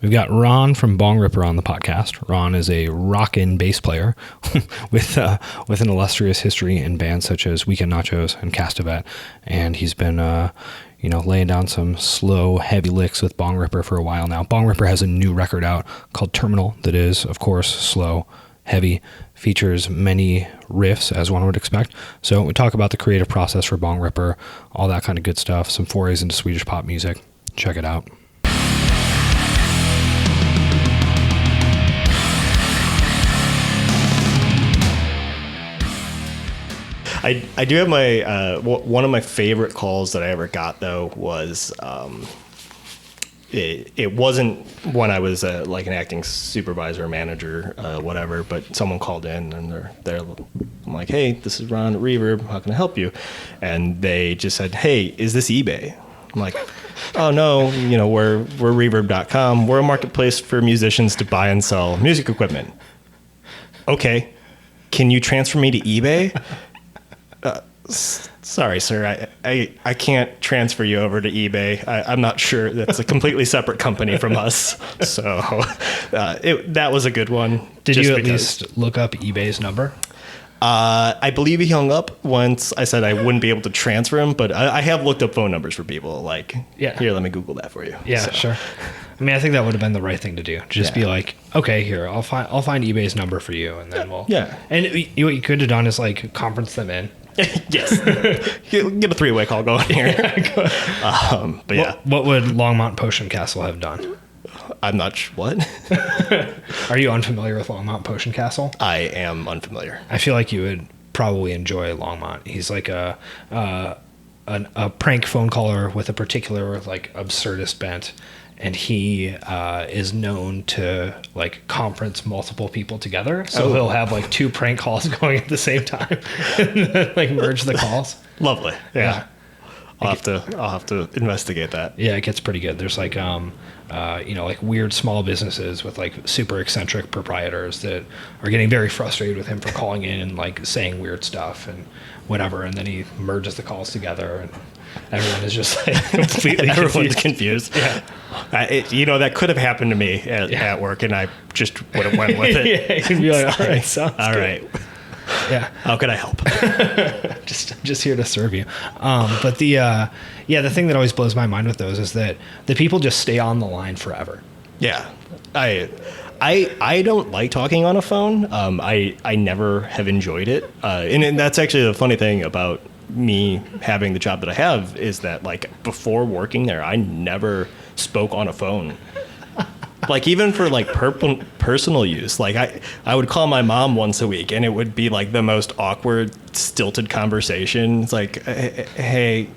We've got Ron from Bongripper on the podcast. Ron is a rockin' bass player with an illustrious history in bands such as Weekend Nachos and Castavet, and he's been laying down some slow, heavy licks with Bongripper for a while now. Bongripper has a new record out called Terminal that is, of course, slow, heavy, features many riffs, as one would expect. So we talk about the creative process for Bongripper, all that kind of good stuff, some forays into Swedish pop music. Check it out. I do have my one of my favorite calls that I ever got, though, was it wasn't when I was like an acting supervisor or manager, whatever, but someone called in and I'm like, hey, this is Ron at Reverb, how can I help you? And they just said, hey, is this eBay? I'm like, oh no, we're Reverb.com. We're a marketplace for musicians to buy and sell music equipment. Okay, can you transfer me to eBay? Sorry, sir. I can't transfer you over to eBay. I'm not sure. That's a completely separate company from us. So that was a good one. Did you at least look up eBay's number? I believe he hung up once I said I wouldn't be able to transfer him, but I have looked up phone numbers for people. Like, here, let me Google that for you. Yeah, sure. I mean, I think that would have been the right thing to do. Just be like, okay, here, I'll find eBay's number for you, and then we'll. Yeah. And what you could have done is like conference them in. Yes. Get a three-way call going here. But yeah. What would Longmont Potion Castle have done? I'm not sure. What? Are you unfamiliar with Longmont Potion Castle? I am unfamiliar. I feel like you would probably enjoy Longmont. He's like a prank phone caller with a particular like absurdist bent. And he is known to like conference multiple people together. So he'll have like two prank calls going at the same time and then, like merge the calls. Lovely. Yeah. I'll have to investigate that. Yeah, it gets pretty good. There's like like weird small businesses with like super eccentric proprietors that are getting very frustrated with him for calling in and like saying weird stuff and whatever, and then he merges the calls together and everyone is just like completely everyone's confused. Yeah. That could have happened to me at work, and I just would have went with it. Yeah, you'd be like, all right, sounds all good. right. Yeah. How can I help? just here to serve you. But the thing that always blows my mind with those is that the people just stay on the line forever. Yeah. I don't like talking on a phone. I never have enjoyed it. And that's actually the funny thing about me having the job that I have is that like before working there, I never spoke on a phone. Like even for like personal use, like I would call my mom once a week and it would be like the most awkward, stilted conversation. It's like, hey,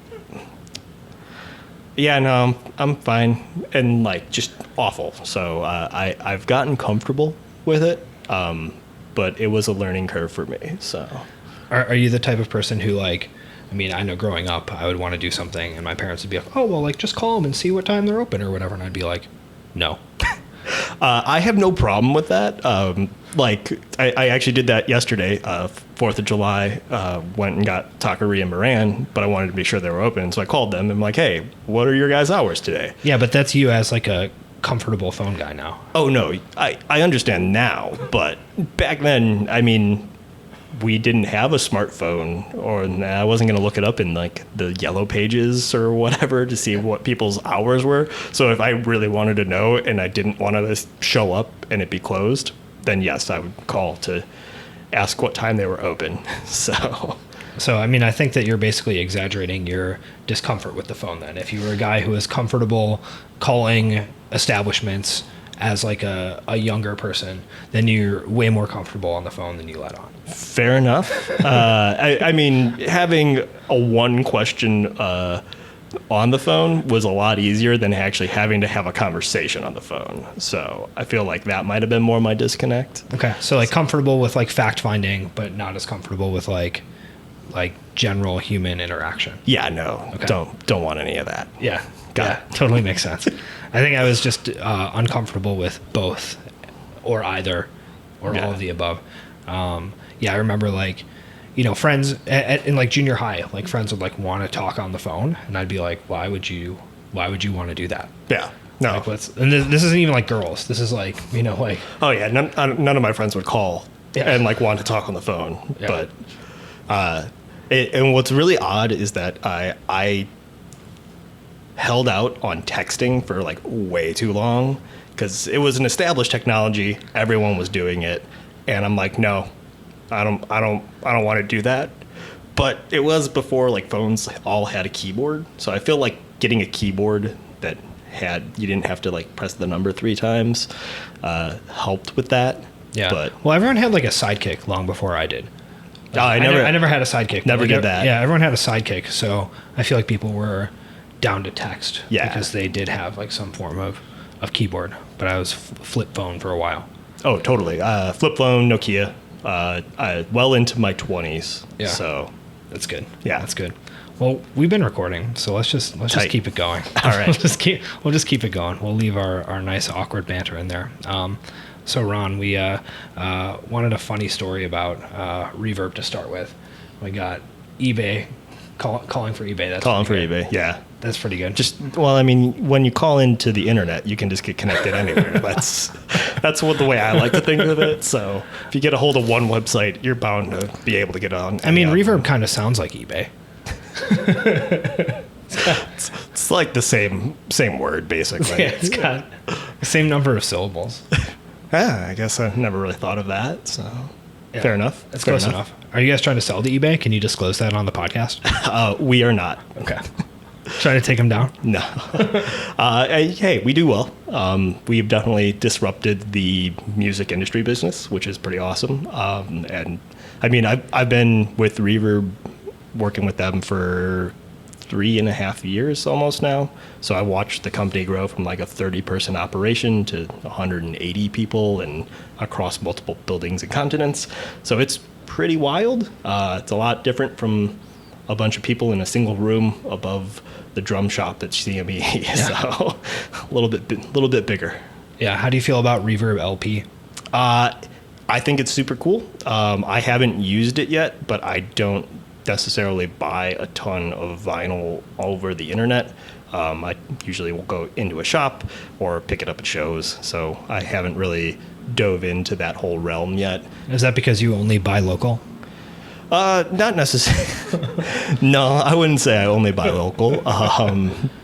yeah, no, I'm fine. And like just awful. So I've gotten comfortable with it. But it was a learning curve for me. So are you the type of person who like, I mean, I know growing up, I would want to do something and my parents would be like, oh, well, like just call them and see what time they're open or whatever. And I'd be like, no. I have no problem with that. I actually did that yesterday, 4th of July, went and got Taqueria and Moran, but I wanted to be sure they were open. So I called them and I'm like, hey, what are your guys' hours today? Yeah, but that's you as like a comfortable phone guy now. Oh, no, I understand now. But back then, I mean, we didn't have a smartphone, or I wasn't going to look it up in like the yellow pages or whatever to see what people's hours were. So if I really wanted to know and I didn't want to show up and it be closed, then yes, I would call to ask what time they were open. So I mean, I think that you're basically exaggerating your discomfort with the phone then. If you were a guy who is comfortable calling establishments as like a younger person, then you're way more comfortable on the phone than you let on. Fair enough. I mean, having a one question on the phone was a lot easier than actually having to have a conversation on the phone. So I feel like that might have been more my disconnect. Okay. So like comfortable with like fact finding, but not as comfortable with like general human interaction. Yeah, no. Okay. Don't want any of that. Yeah. Got it. Totally makes sense. I think I was just uncomfortable with both or either or all of the above. I remember like, friends in like junior high, like friends would like want to talk on the phone and I'd be like, why would you want to do that? Yeah. No. Like, and this isn't even like girls. This is like, like. Oh yeah, none of my friends would call and like want to talk on the phone. Yeah. But and what's really odd is that I held out on texting for like way too long because it was an established technology. Everyone was doing it, and I'm like, no, I don't want to do that. But it was before like phones all had a keyboard, so I feel like getting a keyboard that you didn't have to like press the number 3 times helped with that. Yeah. But well, everyone had like a Sidekick long before I did. I never had a Sidekick. Never did that. Yeah, everyone had a Sidekick, so I feel like people were down to text. Yeah. Because they did have like some form of keyboard. But I was flip phone for a while. Oh, totally. Flip phone, Nokia. Well into my 20s. Yeah. So that's good. Yeah, that's good. Well, we've been recording, so let's just keep it going. All right. we'll just keep it going. We'll leave our nice awkward banter in there. So Ron, we wanted a funny story about Reverb to start with. We got eBay calling for eBay. That's calling for good. eBay. Yeah, that's pretty good. Well, I mean, when you call into the internet, you can just get connected anywhere. That's the way I like to think of it. So if you get a hold of one website, you're bound to be able to get on. I mean, Reverb kind of sounds like eBay. It's like the same word, basically. Yeah, it's got the same number of syllables. Yeah, I guess I never really thought of that. So yeah, fair enough. That's close enough. Are you guys trying to sell to eBay? Can you disclose that on the podcast? We are not. Okay. Trying to take them down? No. Hey, we do well. We've definitely disrupted the music industry business, which is pretty awesome. And I mean, I've been with Reverb, working with them for 3.5 years almost now. So I watched the company grow from like a 30-person operation to 180 people and across multiple buildings and continents. So it's pretty wild. It's a lot different from a bunch of people in a single room above the drum shop that's CME. Yeah. So a little bit bigger. Yeah. How do you feel about Reverb LP? I think it's super cool. I haven't used it yet, but I don't necessarily buy a ton of vinyl over the internet. I usually will go into a shop or pick it up at shows. So I haven't really dove into that whole realm yet. Is that because you only buy local? Not necessarily. No, I wouldn't say I only buy local.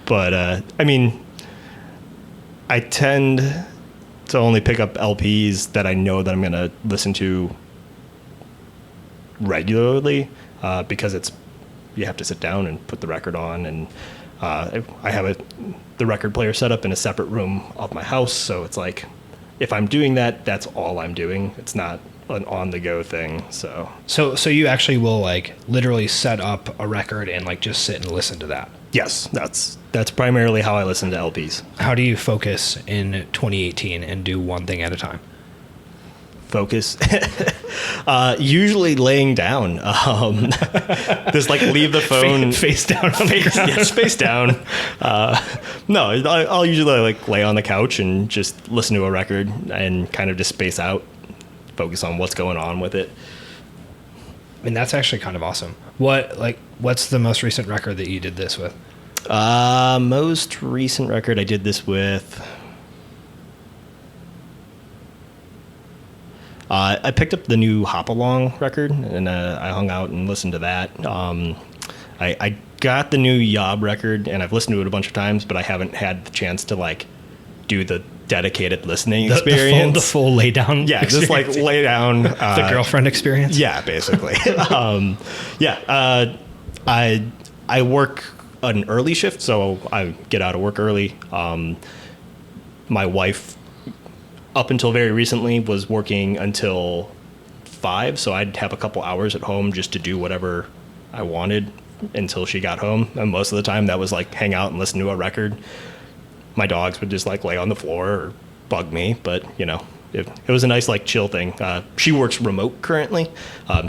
But I mean, I tend to only pick up LPs that I know that I'm going to listen to regularly, because you have to sit down and put the record on, and I have the record player set up in a separate room of my house, so it's like if I'm doing that, that's all I'm doing. It's not an on-the-go thing. So you actually will like literally set up a record and like just sit and listen to that? Yes, that's primarily how I listen to LPs. How do you focus in 2018 and do one thing at a time? Focus? Usually laying down. Just like leave the phone face down on the ground. Yes, face down. No, I'll usually like lay on the couch and just listen to a record and kind of just space out, focus on what's going on with it. I mean, that's actually kind of awesome. What's the most recent record that you did this with? Most recent record I did this with. I picked up the new Hop Along record, and I hung out and listened to that. I got the new Yob record, and I've listened to it a bunch of times, but I haven't had the chance to like do the dedicated listening experience. The full lay down. Yeah, just like lay down. The girlfriend experience. Yeah, basically. I work an early shift, so I get out of work early. My wife, up until very recently, was working until 5, so I'd have a couple hours at home just to do whatever I wanted until she got home. And most of the time that was like hang out and listen to a record. My dogs would just like lay on the floor or bug me, but you know, it was a nice like chill thing. She works remote currently,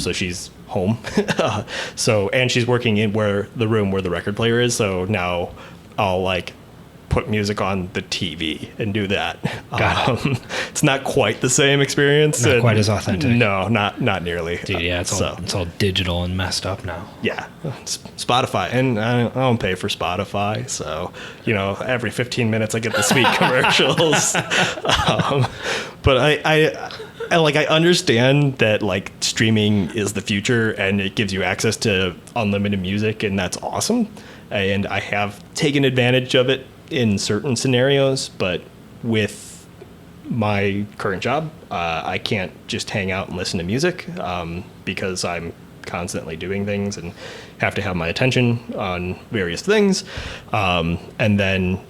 so she's home. And she's working in the room where the record player is, so now I'll like put music on the TV and do that. Got it. It's not quite the same experience. Not quite as authentic. No, not nearly. Dude, yeah, it's all digital and messed up now. Yeah, Spotify, and I don't pay for Spotify, so every 15 minutes I get the sweet commercials. But I understand that like streaming is the future and it gives you access to unlimited music, and that's awesome. And I have taken advantage of it in certain scenarios, but with my current job, I can't just hang out and listen to music because I'm constantly doing things and have to have my attention on various things. And then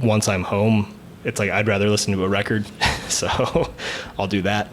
once I'm home, it's like I'd rather listen to a record, so I'll do that.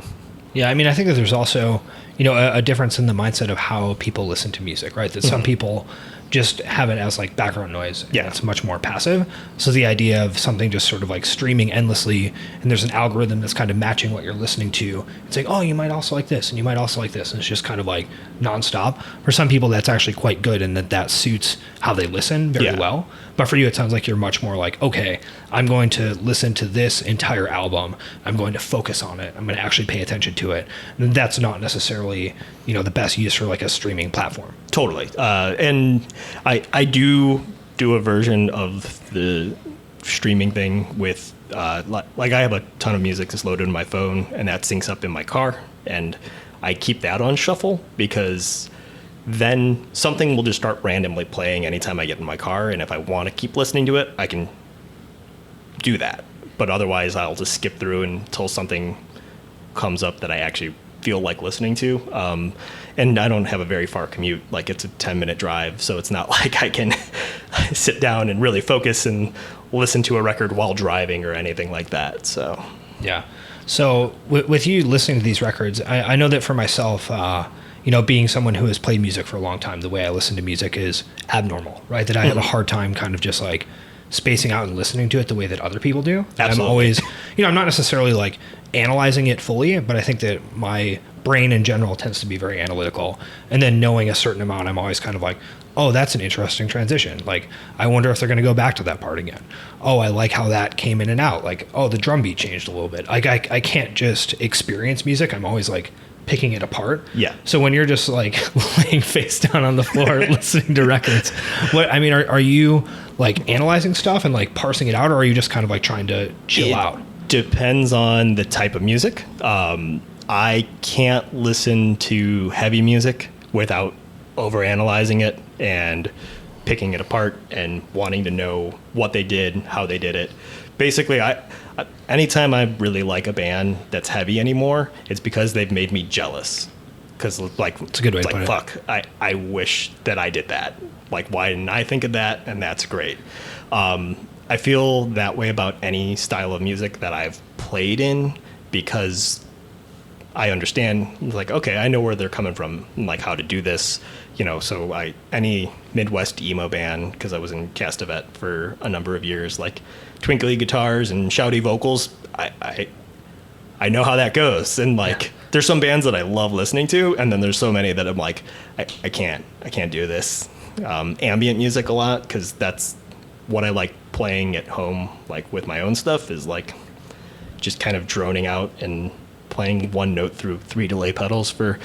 Yeah, I mean, I think that there's also, a difference in the mindset of how people listen to music, right? That some people just have it as like background noise. Yeah. It's much more passive. So the idea of something just sort of like streaming endlessly and there's an algorithm that's kind of matching what you're listening to. It's like, oh, you might also like this and you might also like this. And it's just kind of like nonstop. For some people, that's actually quite good and that suits how they listen very well. But for you, it sounds like you're much more like, okay, I'm going to listen to this entire album. I'm going to focus on it. I'm going to actually pay attention to it. And that's not necessarily, the best use for like a streaming platform. Totally. And I do a version of the streaming thing with, like I have a ton of music that's loaded in my phone and that syncs up in my car. And I keep that on shuffle because then something will just start randomly playing anytime I get in my car. And if I want to keep listening to it, I can do that. But otherwise, I'll just skip through until something comes up that I actually feel like listening to. And I don't have a very far commute. Like it's a 10-minute drive. So it's not like I can sit down and really focus and listen to a record while driving or anything like that. So, yeah. So with you listening to these records, I know that for myself, being someone who has played music for a long time, the way I listen to music is abnormal, right? That I have a hard time kind of just like spacing out and listening to it the way that other people do. Absolutely. I'm always, I'm not necessarily like analyzing it fully, but I think that my brain in general tends to be very analytical. And then knowing a certain amount, I'm always kind of like, oh, that's an interesting transition. Like, I wonder if they're going to go back to that part again. Oh, I like how that came in and out. Like, oh, the drum beat changed a little bit. Like, I can't just experience music. I'm always like picking it apart. Yeah. So when you're just like laying face down on the floor listening to records, are you like analyzing stuff and like parsing it out, or are you just kind of like trying to chill out? Depends on the type of music. I can't listen to heavy music without overanalyzing it and picking it apart and wanting to know what they did, how they did it. Basically, anytime I really like a band that's heavy anymore, it's because they've made me jealous. Because like, it's a good way to put it. Fuck, I wish that I did that. Like, why didn't I think of that? And that's great. I feel that way about any style of music that I've played in because I understand, like, okay, I know where they're coming from and like how to do this, so any Midwest emo band, because I was in Castevet for a number of years, like twinkly guitars and shouty vocals, I know how that goes. And like, there's some bands that I love listening to, and then there's so many that I'm like, I can't do this. Ambient music a lot, because that's what I like playing at home, like with my own stuff, is like just kind of droning out and playing one note through 3 delay pedals for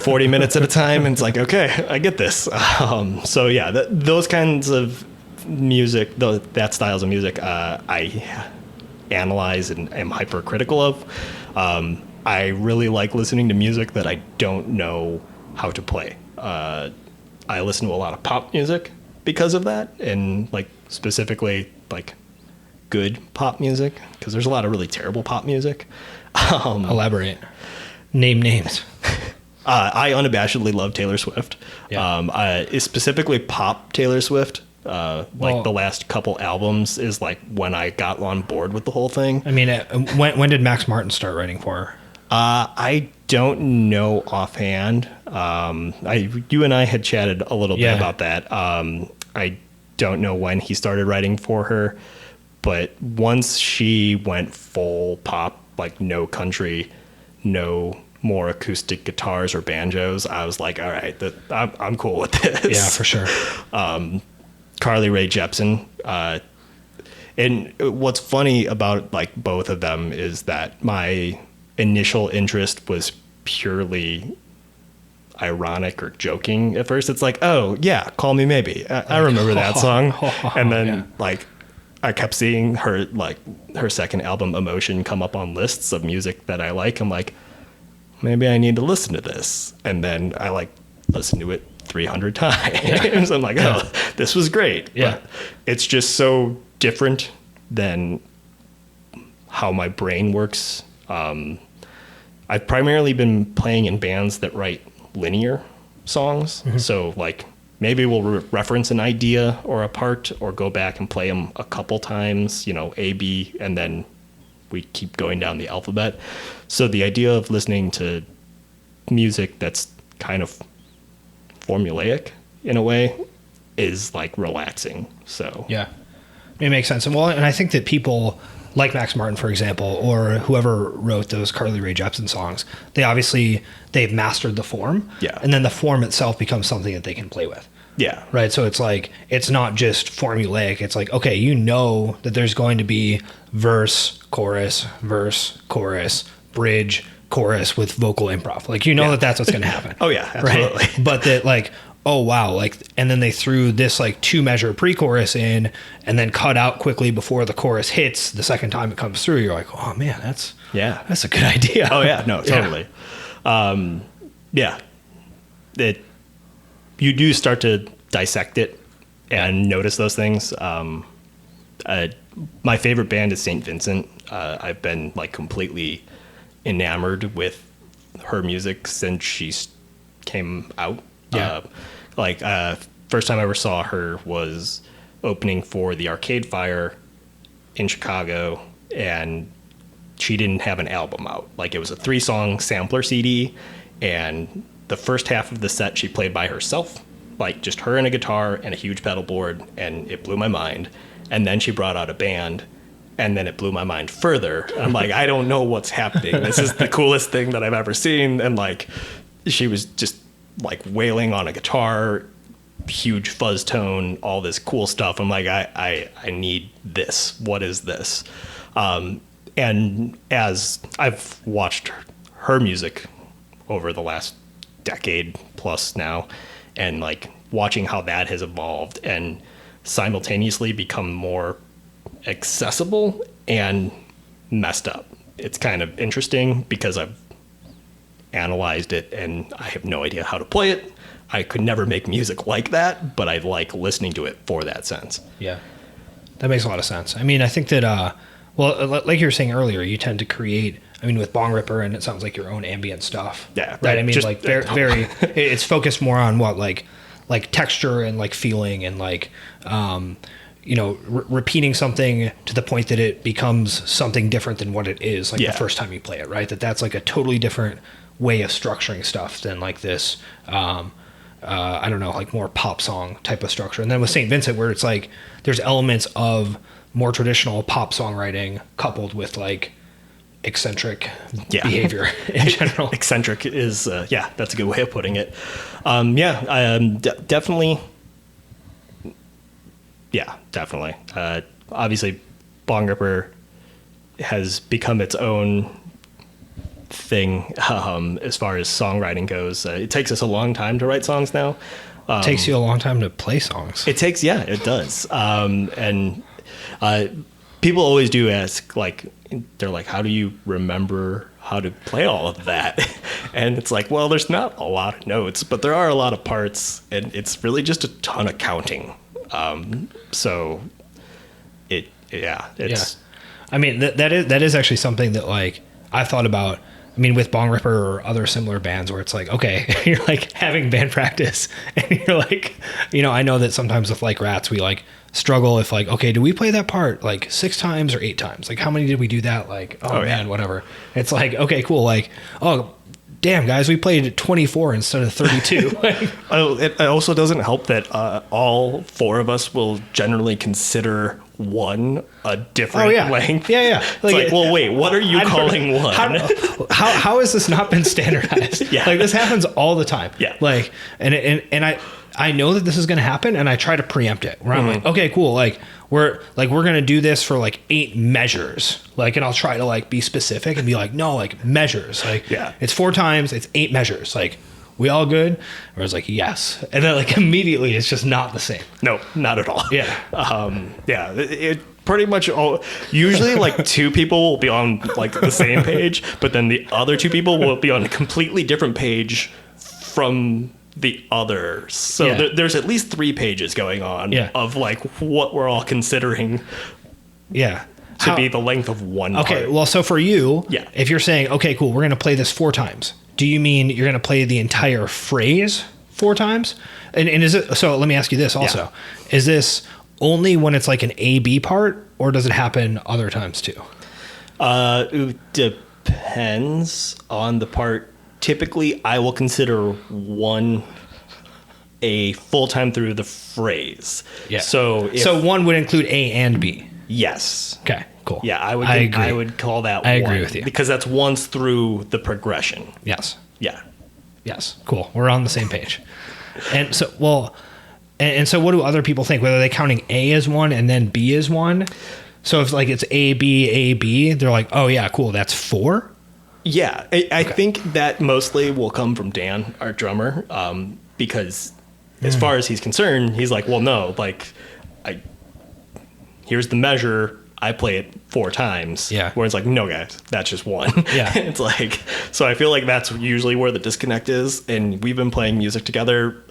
40 minutes at a time. And it's like, okay, I get this. So yeah, those kinds of music, that styles of music, I analyze and am hypercritical of. I really like listening to music that I don't know how to play. I listen to a lot of pop music because of that, and like specifically like good pop music, because there's a lot of really terrible pop music. Elaborate. Name names. I unabashedly love Taylor Swift. Yeah. Specifically pop Taylor Swift. The last couple albums is like when I got on board with the whole thing. I mean, when did Max Martin start writing for her? I don't know offhand. You and I had chatted a little bit about that. I don't know when he started writing for her, but once she went full pop, like no country, no more acoustic guitars or banjos, I was like, all right, I'm cool with this. Yeah, for sure. Carly Rae Jepsen. And what's funny about like both of them is that my initial interest was purely ironic or joking at first. It's like, oh yeah, Call Me Maybe. I remember that song. And then like I kept seeing her second album Emotion come up on lists of music that I like. I'm like, maybe I need to listen to this. And then I like listened to it 300 times. I'm like, oh, this was great. Yeah. But it's just so different than how my brain works. I've primarily been playing in bands that write linear songs. Mm-hmm. So like maybe we'll reference an idea or a part or go back and play them a couple times, you know, A, B, and then we keep going down the alphabet. So the idea of listening to music that's kind of formulaic in a way is like relaxing. So yeah, it makes sense. And I think that people like Max Martin, for example, or whoever wrote those Carly Rae Jepsen songs, they've mastered the form. Yeah. And then the form itself becomes something that they can play with. Yeah. Right. So it's like, it's not just formulaic. It's like, okay, you know that there's going to be verse, chorus, bridge, chorus with vocal improv. Like, you know that that's what's going to happen. Oh yeah, absolutely. Right? But that like, oh wow, like, and then they threw this like 2-measure pre-chorus in and then cut out quickly before the chorus hits the second time it comes through. You're like, oh man, that's a good idea. Oh yeah, no, totally. You do start to dissect it and notice those things. My favorite band is St. Vincent. I've been like completely enamored with her music since she came out. Yeah. First time I ever saw her was opening for the Arcade Fire in Chicago, and she didn't have an album out. Like, it was a 3-song sampler CD, and the first half of the set she played by herself, like just her and a guitar and a huge pedal board, and it blew my mind. And then she brought out a band, and then it blew my mind further. I'm like, I don't know what's happening. This is the coolest thing that I've ever seen. And like, she was just like wailing on a guitar, huge fuzz tone, all this cool stuff. I'm like, I need this. What is this? And as I've watched her music over the last decade plus now, and like watching how that has evolved and simultaneously become more accessible and messed up. It's kind of interesting because I've analyzed it and I have no idea how to play it. I could never make music like that, but I like listening to it for that sense. Yeah, that makes a lot of sense. I mean, I think that, like you were saying earlier, you tend to create, I mean, with Bongripper, and it sounds like your own ambient stuff. Yeah. Right. I mean, just, like very, it's focused more on what, like texture and like feeling and like, repeating something to the point that it becomes something different than what it is, like the first time you play it, right? That's like a totally different way of structuring stuff than like this, I don't know, like more pop song type of structure. And then with St. Vincent, where it's like there's elements of more traditional pop songwriting coupled with like eccentric behavior in general. Eccentric is, that's a good way of putting it. Definitely. Yeah, definitely. Obviously, Bongripper has become its own thing as far as songwriting goes. It takes us a long time to write songs now. It takes you a long time to play songs. It does. And people always do ask, like, they're like, how do you remember how to play all of that? And it's like, well, there's not a lot of notes, but there are a lot of parts, and it's really just a ton of counting. So it's. I mean, that is actually something that like I've thought about. I mean, with Bongripper or other similar bands where it's like, okay, you're like having band practice and you're like, I know that sometimes with like Rats, we like struggle if like, okay, do we play that part like 6 times or 8 times? Like, how many did we do that? Like, oh man, whatever. It's like, okay, cool. Like, oh, damn, guys, we played 24 instead of 32. It also doesn't help that all 4 of us will generally consider one a different length. Yeah. Like, well, wait, what are you calling one? How has this not been standardized? Yeah. Like, this happens all the time. Yeah. Like, and I I know that this is going to happen, and I try to preempt it. Where I'm like, okay, cool. Like we're going to do this for like 8 measures. Like, and I'll try to like be specific and be like, no, like measures. Like, it's 4 times, it's 8 measures. Like, we all good? Or I was like, yes. And then like immediately, it's just not the same. No, not at all. Yeah. It pretty much usually like 2 people will be on like the same page, but then the other 2 people will be on a completely different page from the others. So there's at least 3 pages going on of like what we're all considering to be the length of one part. Well, so for you, Yeah. if you're saying, okay, cool, we're going to play this 4 times, do you mean you're going to play the entire phrase 4 times? And is it, so let me ask you this also. Is this only when it's like an A-B part, or does it happen other times too? It depends on the part. Typically, I will consider one a full time through the phrase. Yeah. So one would include A and B. Yes. Okay. Cool. Yeah, I would call that. I agree with you because that's once through the progression. Yes. Yeah. Yes. Cool. We're on the same page. And so, well, and so, what do other people think? Whether they're counting A as 1 and then B as 1. So if like it's A B, they're like, oh yeah, cool, that's 4. Yeah, I think that mostly will come from Dan, our drummer, because as far as he's concerned, he's like, well, no, like, here's the measure. I play it 4 times. Yeah. Where it's like, no, guys, that's just 1. Yeah. It's like, so I feel like that's usually where the disconnect is. And we've been playing music together.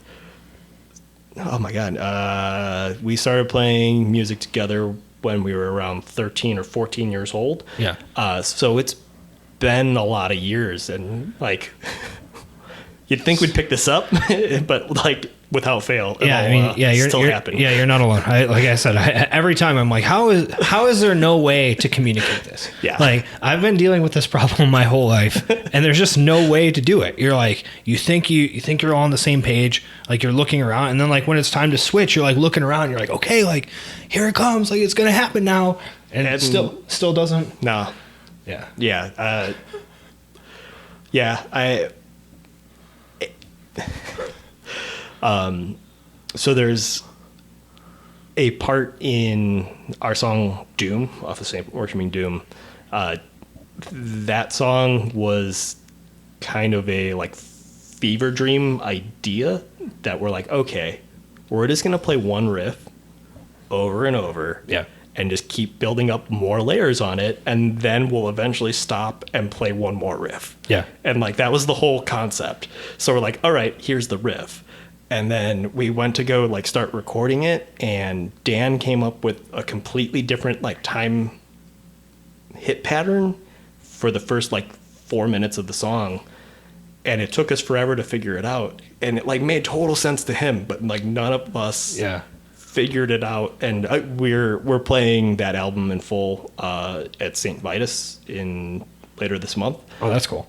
Oh my God. We started playing music together when we were around 13 or 14 years old. Yeah. So it's been a lot of years, and like, you'd think we'd pick this up, but like without fail, you're not alone. Like I said, every time I'm like, how is there no way to communicate this? Yeah. Like I've been dealing with this problem my whole life, and there's just no way to do it. You're like, you think you're all on the same page, like you're looking around, and then like when it's time to switch, you're like looking around, you're like, okay, like here it comes, like it's gonna happen now, and it still doesn't. No. Yeah. Yeah. So there's a part in our song Doom off the same Orchard Doom. That song was kind of a like fever dream idea that we're like, okay, we're just going to play one riff over and over. Yeah. And just keep building up more layers on it, and then we'll eventually stop and play one more riff. Yeah. And like that was the whole concept. So we're like, all right, here's the riff. And then we went to go like start recording it, and Dan came up with a completely different like time hit pattern for the first like 4 minutes of the song. And it took us forever to figure it out. And it like made total sense to him, but like none of us figured it out. And we're playing that album in full at St. Vitus later this month. Oh, that's cool.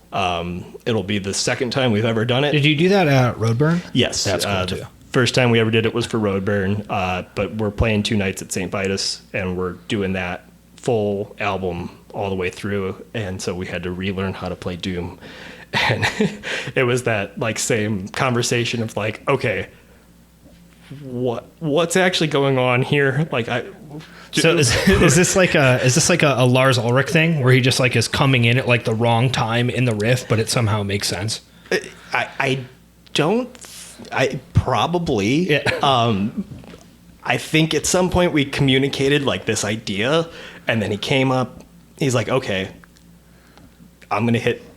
It'll be the second time we've ever done it. Did you do that at Roadburn? Yes. That's cool too. The first time we ever did it was for Roadburn, but we're playing 2 nights at St. Vitus, and we're doing that full album all the way through. And so we had to relearn how to play Doom. And it was that like same conversation of like, okay, what's actually going on here? Like so is this like a Lars Ulrich thing where he just like is coming in at like the wrong time in the riff, but it somehow makes sense? I probably. Yeah. I think at some point we communicated like this idea, and then he came up. He's like, okay,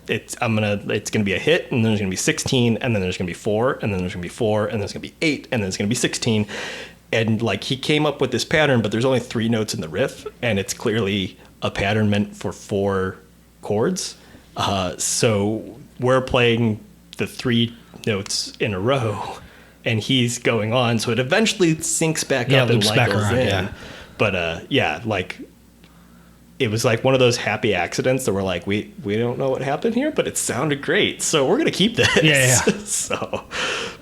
it's gonna be a hit, and then there's gonna be 16, and then there's gonna be 4, and then there's gonna be 4, and then there's gonna be 8, and then it's gonna be 16. And like he came up with this pattern, but there's only 3 notes in the riff, and it's clearly a pattern meant for 4 chords. So we're playing the 3 notes in a row, and he's going on, so it eventually syncs back up and like goes in. Yeah. But like it was like one of those happy accidents that we're like, we don't know what happened here, but it sounded great, so we're gonna keep this. Yeah. So,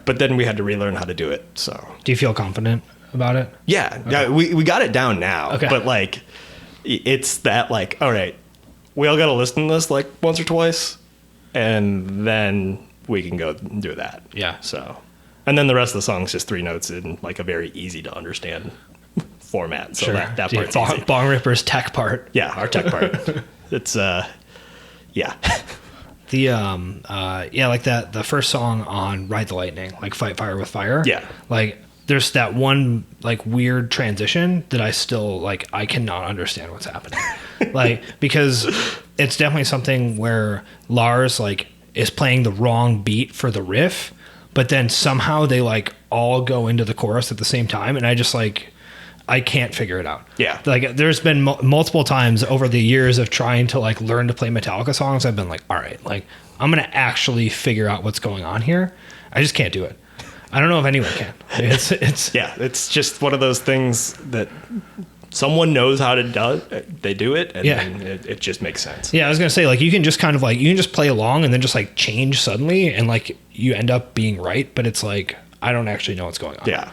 but then we had to relearn how to do it. So, do you feel confident about it? Yeah, okay. We got it down now. Okay. But like, it's that like, all right, we all got to listen to this like once or twice, and then we can go do that. Yeah. So, And then the rest of the song is just 3 notes in like a very easy to understand format. So that part's easy. Bongripper's tech part. Yeah, our tech part. It's yeah. The like the first song on Ride the Lightning, like Fight Fire with Fire. Yeah. Like there's that one like weird transition that I still like I cannot understand what's happening. Like because it's definitely something where Lars like is playing the wrong beat for the riff, but then somehow they like all go into the chorus at the same time, and I just like I can't figure it out. Yeah. Like there's been multiple times over the years of trying to like learn to play Metallica songs. I've been like, all right, like I'm going to actually figure out what's going on here. I just can't do it. I don't know if anyone can. It's yeah, it's just one of those things that someone knows how to do. They do it, and then it just makes sense. Yeah, I was gonna say like you can just kind of like you can just play along and then just like change suddenly, and like you end up being right, but it's like I don't actually know what's going on. Yeah,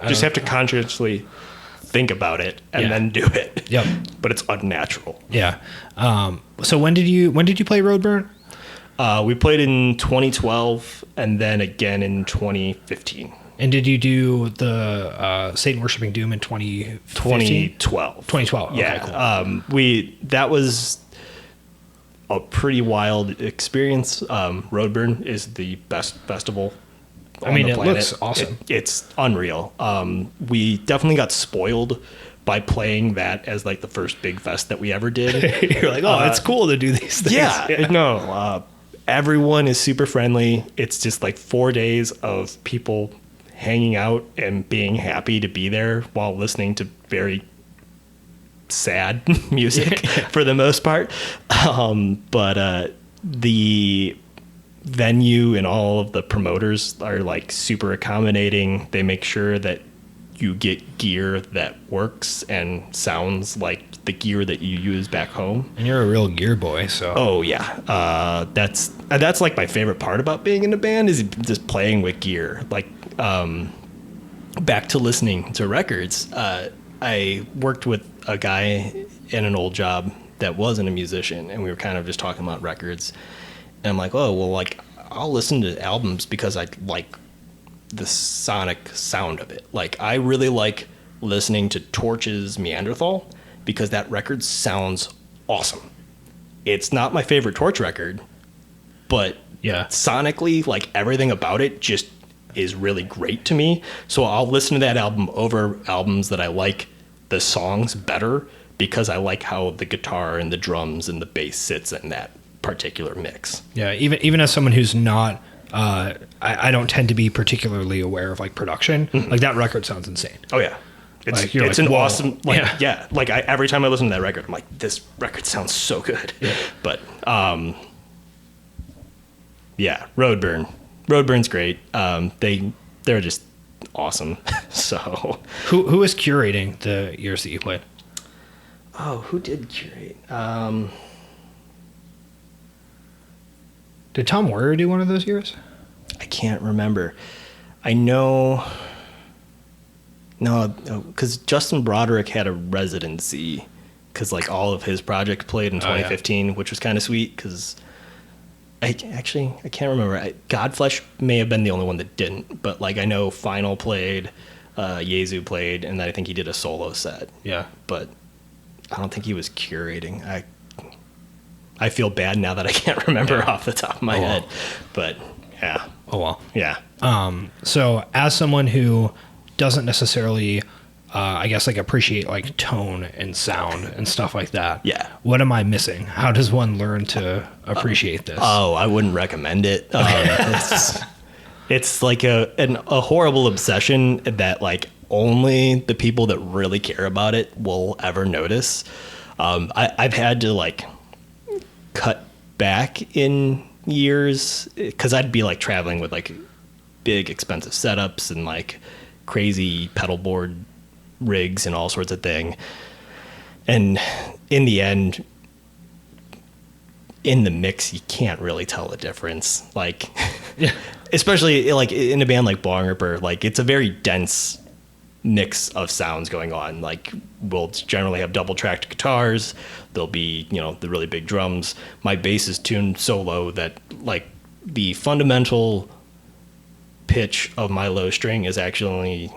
just have to consciously think about it and then do it. Yep. But it's unnatural. Yeah. So when did you play Roadburn? We played in 2012 and then again in 2015. And did you do the Satan Worshipping Doom in 2015? 2012. 2012. Yeah. Okay, cool. That was a pretty wild experience. Roadburn is the best festival on the planet. Looks awesome. It's unreal. We definitely got spoiled by playing that as like the first big fest that we ever did. You're like, oh, it's cool to do these things. Yeah. No. Everyone is super friendly. It's just like 4 days of people hanging out and being happy to be there while listening to very sad music for the most part. But the venue and all of the promoters are like super accommodating. They make sure that you get gear that works and sounds like the gear that you use back home. And you're a real gear boy, so. Oh yeah, that's like my favorite part about being in a band is just playing with gear. Like, back to listening to records. I worked with a guy in an old job that wasn't a musician, and we were kind of just talking about records. And I'm like, oh well, like I'll listen to albums because I like the sonic sound of it. Like I really like listening to Torch's Neanderthal because that record sounds awesome. It's not my favorite Torch record, but sonically, like everything about it just is really great to me. So I'll listen to that album over albums that I like the songs better because I like how the guitar and the drums and the bass sits in that particular mix. Yeah, even as someone who's not I don't tend to be particularly aware of like production. Mm-hmm. Like that record sounds insane. Oh yeah. It's like, an awesome like every time I listen to that record I'm like this record sounds so good. Yeah. But Roadburn's great. They're just awesome. So who is curating the years that you played? Oh, who did curate? Did Tom Warrior do one of those years? I can't remember. I know. No, because Justin Broderick had a residency because like all of his projects played in 2015, which was kind of sweet because I can't remember. Godflesh may have been the only one that didn't, but like I know Final played, Yezu played, and then I think he did a solo set. Yeah, but I don't think he was curating. I feel bad now that I can't remember off the top of my head, but yeah. Oh well. Yeah. So as someone who doesn't necessarily, I guess like appreciate like tone and sound and stuff like that. Yeah. What am I missing? How does one learn to appreciate this? Oh, I wouldn't recommend it. It's like a horrible obsession that like only the people that really care about it will ever notice. I've had to like cut back in years because I'd be like traveling with like big expensive setups and like crazy pedal board rigs and all sorts of thing. And in the end, in the mix, you can't really tell the difference. Like, especially like in a band like Bongripper, like it's a very dense mix of sounds going on. Like we'll generally have double tracked guitars. There'll be, the really big drums. My bass is tuned so low that like the fundamental pitch of my low string is actually only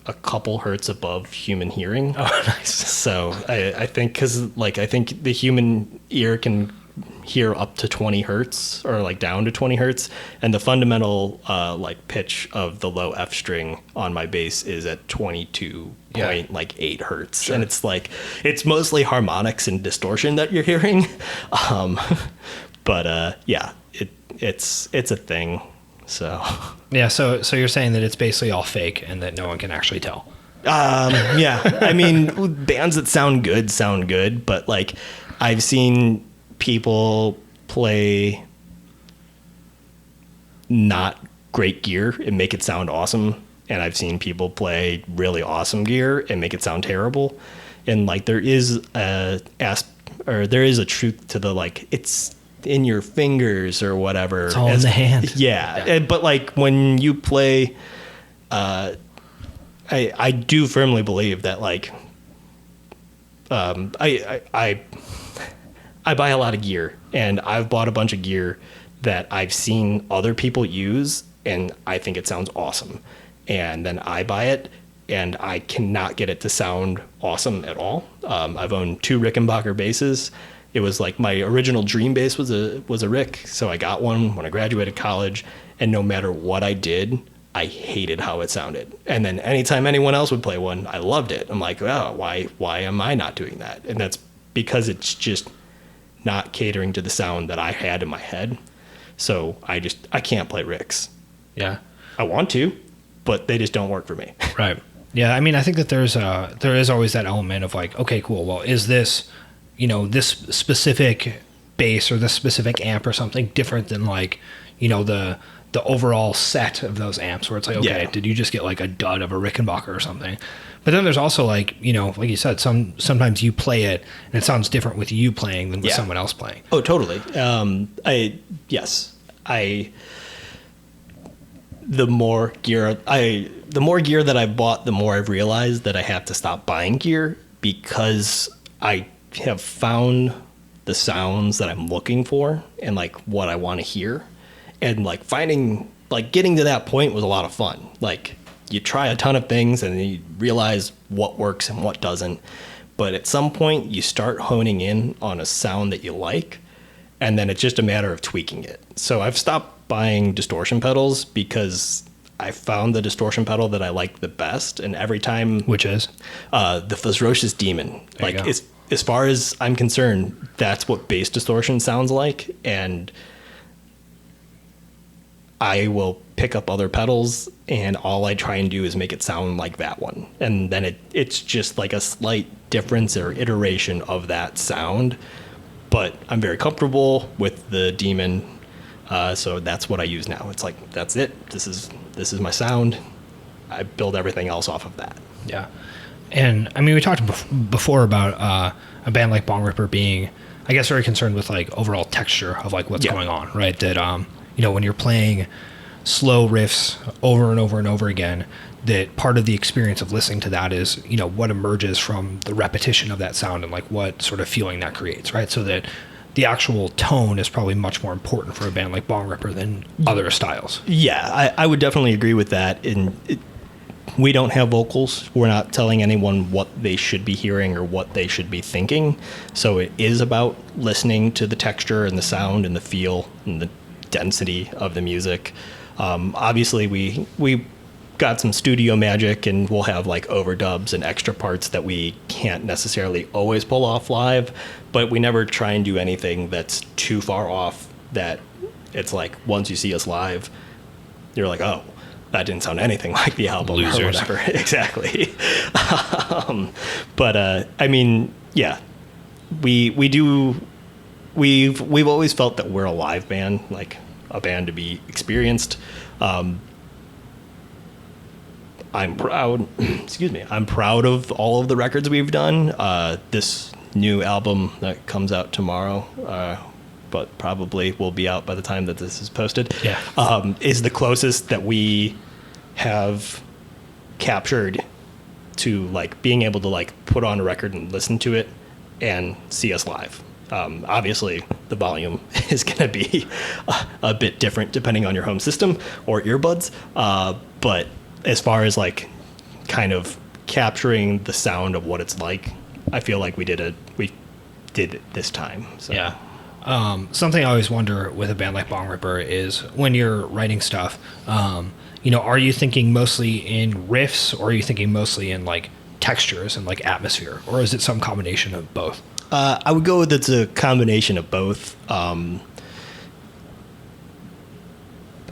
a couple hertz above human hearing. Oh, nice. So I think because I think the human ear can hear up to 20 hertz or like down to 20 hertz, and the fundamental pitch of the low F string on my bass is at 22.8 hertz. Sure. And it's mostly harmonics and distortion that you're hearing. But it's a thing. So yeah, so you're saying that it's basically all fake and that no one can actually tell. Yeah, I mean, bands that sound good, but like I've seen people play not great gear and make it sound awesome, and I've seen people play really awesome gear and make it sound terrible. And like there is a truth to the it's in your fingers or whatever. It's all in the hand. Yeah. But like when you play, I do firmly believe that I buy a lot of gear, and I've bought a bunch of gear that I've seen other people use, and I think it sounds awesome. And then I buy it, and I cannot get it to sound awesome at all. I've owned 2 Rickenbacker basses. It was like my original dream bass was a Rick, so I got one when I graduated college, and no matter what I did, I hated how it sounded. And then anytime anyone else would play one, I loved it. I'm like, oh, why am I not doing that? And that's because it's just not catering to the sound that I had in my head. So I can't play Ricks. Yeah. I want to, but they just don't work for me. Right. Yeah. I mean, I think that there is always that element of like, okay, cool. Well, is this, this specific bass or this specific amp or something different than the overall set of those amps, where it's like, okay, did you just get like a dud of a Rickenbacker or something? But then there's also like you said, sometimes you play it and it sounds different with you playing than with someone else playing. Oh, totally. The more gear that I've bought, the more I've realized that I have to stop buying gear, because I have found the sounds that I'm looking for and like what I want to hear. And like getting to that point was a lot of fun. Like you try a ton of things and then you realize what works and what doesn't. But at some point you start honing in on a sound that you like, and then it's just a matter of tweaking it. So I've stopped buying distortion pedals because I found the distortion pedal that I like the best. And every time, which is the Ferocious Demon, as far as I'm concerned, that's what bass distortion sounds like. And I will pick up other pedals, and all I try and do is make it sound like that one. And then it's just like a slight difference or iteration of that sound. But I'm very comfortable with the Demon, so that's what I use now. It's like, that's it. This is my sound. I build everything else off of that. Yeah. And I mean, we talked before about a band like Bongripper being, I guess, very concerned with like overall texture of like what's going on, right? That when you're playing slow riffs over and over and over again, that part of the experience of listening to that is, what emerges from the repetition of that sound and like what sort of feeling that creates, right? So that the actual tone is probably much more important for a band like Bongripper than other styles. Yeah, I would definitely agree with that. We don't have vocals. We're not telling anyone what they should be hearing or what they should be thinking. So it is about listening to the texture and the sound and the feel and the density of the music. Obviously we got some studio magic, and we'll have like overdubs and extra parts that we can't necessarily always pull off live, but we never try and do anything that's too far off that it's like once you see us live, you're like, oh, that didn't sound anything like the album. Losers. Or whatever. Exactly. But I mean, yeah, we've always felt that we're a live band, like a band to be experienced. I'm proud. Excuse me. I'm proud of all of the records we've done. This new album that comes out tomorrow, but probably will be out by the time that this is posted. Yeah. Is the closest that we have captured to like being able to like put on a record and listen to it and see us live. Obviously, the volume is going to be a bit different depending on your home system or earbuds. But as far as like kind of capturing the sound of what it's like, I feel like we did it this time. So. Yeah. Something I always wonder with a band like Bongripper is when you're writing stuff, are you thinking mostly in riffs, or are you thinking mostly in like textures and like atmosphere, or is it some combination of both? I would go with it's a combination of both.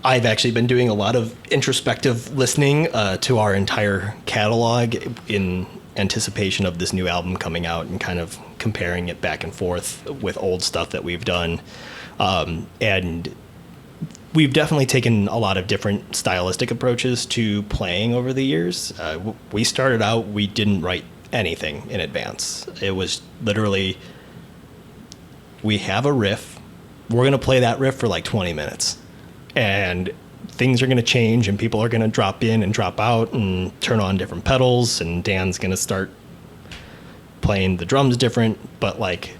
I've actually been doing a lot of introspective listening to our entire catalog in anticipation of this new album coming out, and kind of comparing it back and forth with old stuff that we've done. And we've definitely taken a lot of different stylistic approaches to playing over the years. We started out, we didn't write anything in advance. It was literally, we have a riff, we're going to play that riff for like 20 minutes. And things are going to change, and people are going to drop in and drop out and turn on different pedals, and Dan's going to start playing the drums different. But like,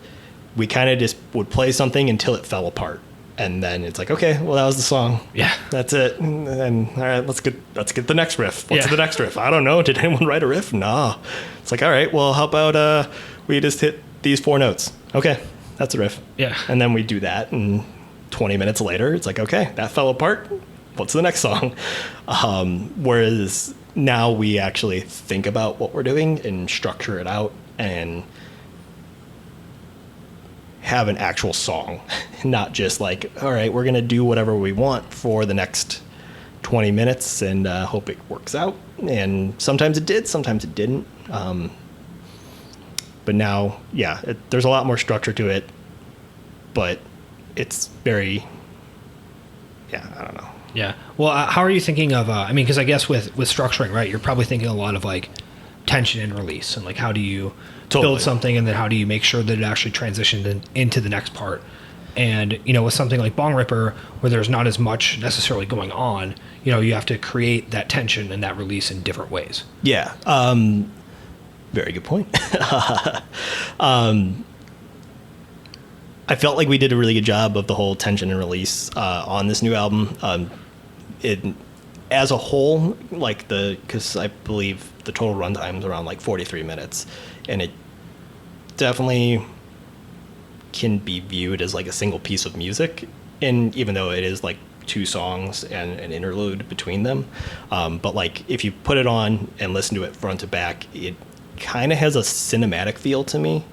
we kind of just would play something until it fell apart, and then it's like, okay, well, that was the song. Yeah, that's it. And all right, let's get the next riff. What's yeah. the next riff? I don't know. Did anyone write a riff? No. It's like, all right, well, how about we just hit these 4 notes? Okay, that's a riff. Yeah, and then we do that, and 20 minutes later, it's like, okay, that fell apart. What's the next song? Whereas now we actually think about what we're doing and structure it out and have an actual song, not just like, all right, we're going to do whatever we want for the next 20 minutes and hope it works out. And sometimes it did, sometimes it didn't. But now, yeah, there's a lot more structure to it, but it's very, I don't know. Yeah. Well, how are you thinking of, because I guess with structuring, right, you're probably thinking a lot of like tension and release, and like how do you build something, and then how do you make sure that it actually transitioned into the next part. And, with something like Bongripper, where there's not as much necessarily going on, you have to create that tension and that release in different ways. Yeah. Very good point. I felt like we did a really good job of the whole tension and release on this new album. As a whole, like because I believe the total runtime is around like 43 minutes, and it definitely can be viewed as like a single piece of music, and even though it is like 2 songs and an interlude between them, but like if you put it on and listen to it front to back, it kind of has a cinematic feel to me.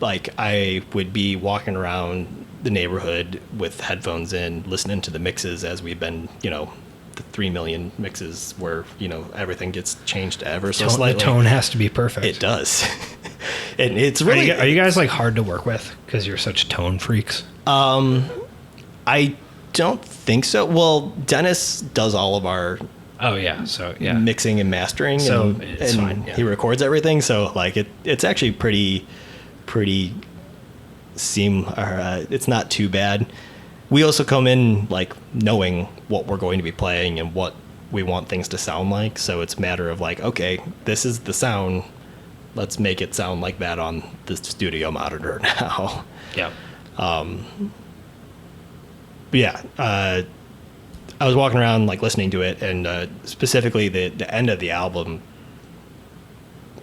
Like I would be walking around the neighborhood with headphones in, listening to the mixes as we've been, the 3 million mixes where, everything gets changed ever so slightly. The tone has to be perfect. It does. And it's really... Are you guys like hard to work with because you're such tone freaks? I don't think so. Well, Dennis does all of our... Oh yeah, so yeah, mixing and mastering, so and it's fine. Yeah. He records everything, so like it's actually pretty it's not too bad. We also come in like knowing what we're going to be playing and what we want things to sound like, so it's a matter of like, okay, this is the sound, let's make it sound like that on the studio monitor now. Yeah. But yeah, I was walking around like listening to it, and specifically the end of the album,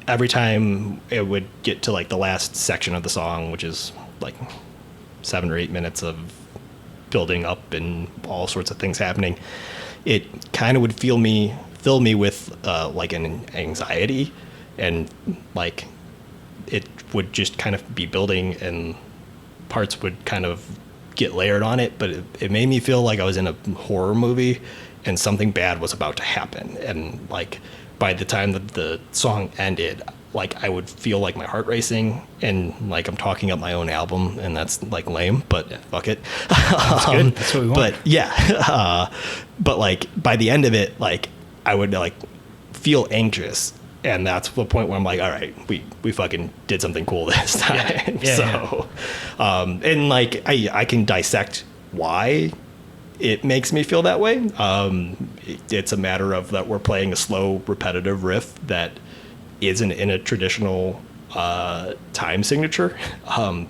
every time it would get to like the last section of the song, which is like 7 or 8 minutes of building up and all sorts of things happening, it kind of would fill me with like an anxiety, and like it would just kind of be building, and parts would kind of get layered on it, but it made me feel like I was in a horror movie and something bad was about to happen. And like by the time that the song ended, like I would feel like my heart racing, and like I'm talking up my own album, and that's like lame, but fuck it. That's good. That's what we want. But yeah, but like by the end of it, like I would like feel anxious, and that's the point where I'm like, all right, we fucking did something cool this time. Yeah. So, and like I can dissect why it makes me feel that way. It's a matter of that we're playing a slow, repetitive riff that isn't in a traditional time signature,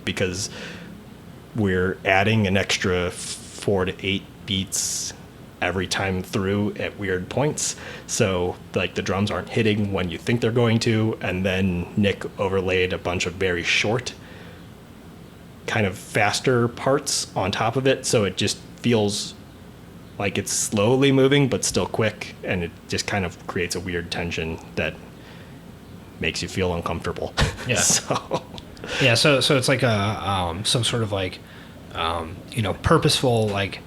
because we're adding an extra 4 to 8 beats every time through at weird points. So like the drums aren't hitting when you think they're going to, and then Nick overlaid a bunch of very short, kind of faster parts on top of it. So it just feels like it's slowly moving, but still quick. And it just kind of creates a weird tension that makes you feel uncomfortable. Yeah. Yeah. So it's like a, some sort of like, purposeful, like,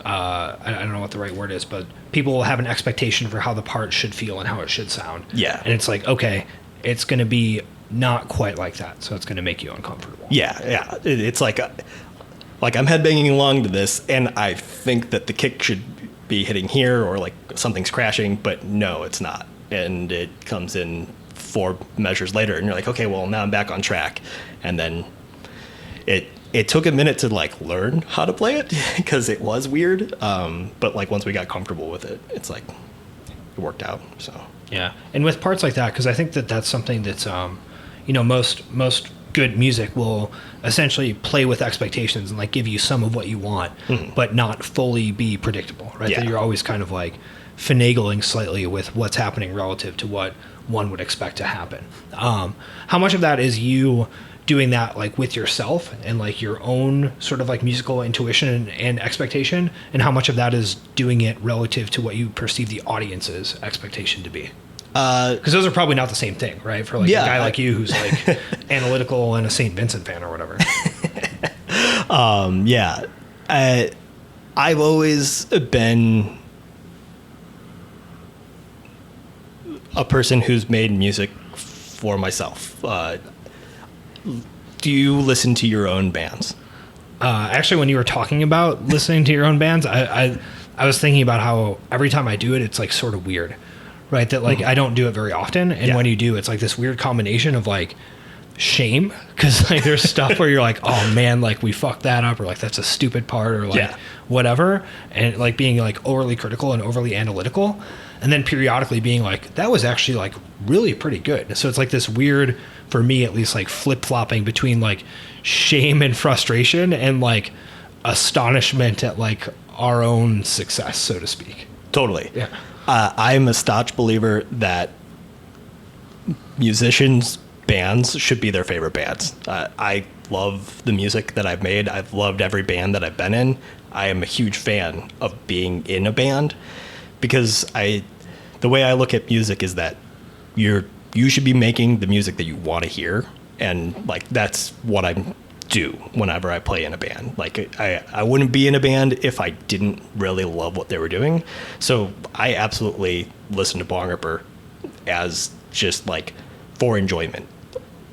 I don't know what the right word is, but people will have an expectation for how the part should feel and how it should sound. Yeah. And it's like, okay, it's going to be not quite like that. So it's going to make you uncomfortable. Yeah. Yeah. It's like I'm headbanging along to this, and I think that the kick should be hitting here, or like something's crashing, but no, it's not. And it comes in 4 measures later, and you're like, okay, well, now I'm back on track. And then it took a minute to like learn how to play it because it was weird. But like once we got comfortable with it, it's like it worked out. So yeah, and with parts like that, because I think that that's something that's most good music will essentially play with expectations and like give you some of what you want, but not fully be predictable, right? Yeah. That you're always kind of like finagling slightly with what's happening relative to what one would expect to happen. How much of that is you doing that like with yourself and like your own sort of like musical intuition and expectation, and how much of that is doing it relative to what you perceive the audience's expectation to be? Because those are probably not the same thing, right? For like a guy like you who's like analytical and a St. Vincent fan or whatever. Yeah, I've always been a person who's made music for myself. Do you listen to your own bands? Actually, when you were talking about listening to your own bands, I was thinking about how every time I do it, it's like sort of weird, right? That like I don't do it very often, and when you do, it's like this weird combination of like shame, because like there's stuff where you're like, oh man, like we fucked that up, or like that's a stupid part, or like whatever, and like being like overly critical and overly analytical, and then periodically being like, that was actually like really pretty good. So it's like this weird, for me at least, like flip-flopping between like shame and frustration and like astonishment at like our own success, so to speak. Totally. Yeah. I'm a staunch believer that musicians' bands should be their favorite bands. I love the music that I've made. I've loved every band that I've been in. I am a huge fan of being in a band, because the way I look at music is that you should be making the music that you want to hear, and like that's what I do whenever I play in a band. Like I wouldn't be in a band if I didn't really love what they were doing. So I absolutely listen to Bongripper as just like for enjoyment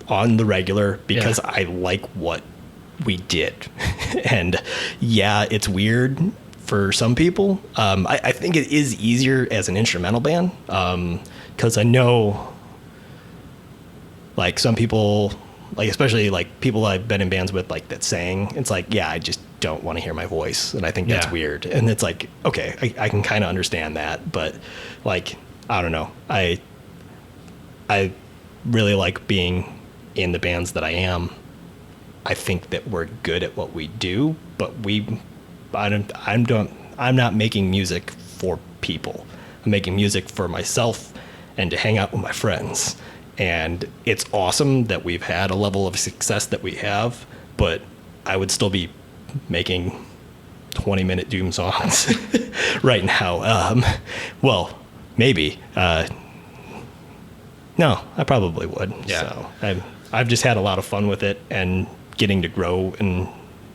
on the regular, because I like what we did. And yeah, it's weird for some people. I think it is easier as an instrumental band, because I know like some people, like especially like people I've been in bands with, like that sang, it's like, yeah, I just don't want to hear my voice, and I think that's weird. And it's like, okay, I can kind of understand that, but like I don't know, I really like being in the bands that I am. I think that we're good at what we do, but I'm not making music for people. I'm making music for myself and to hang out with my friends. And it's awesome that we've had a level of success that we have, but I would still be making 20-minute Doom songs right now. Well, maybe. No, I probably would. Yeah. So I've just had a lot of fun with it, and getting to grow and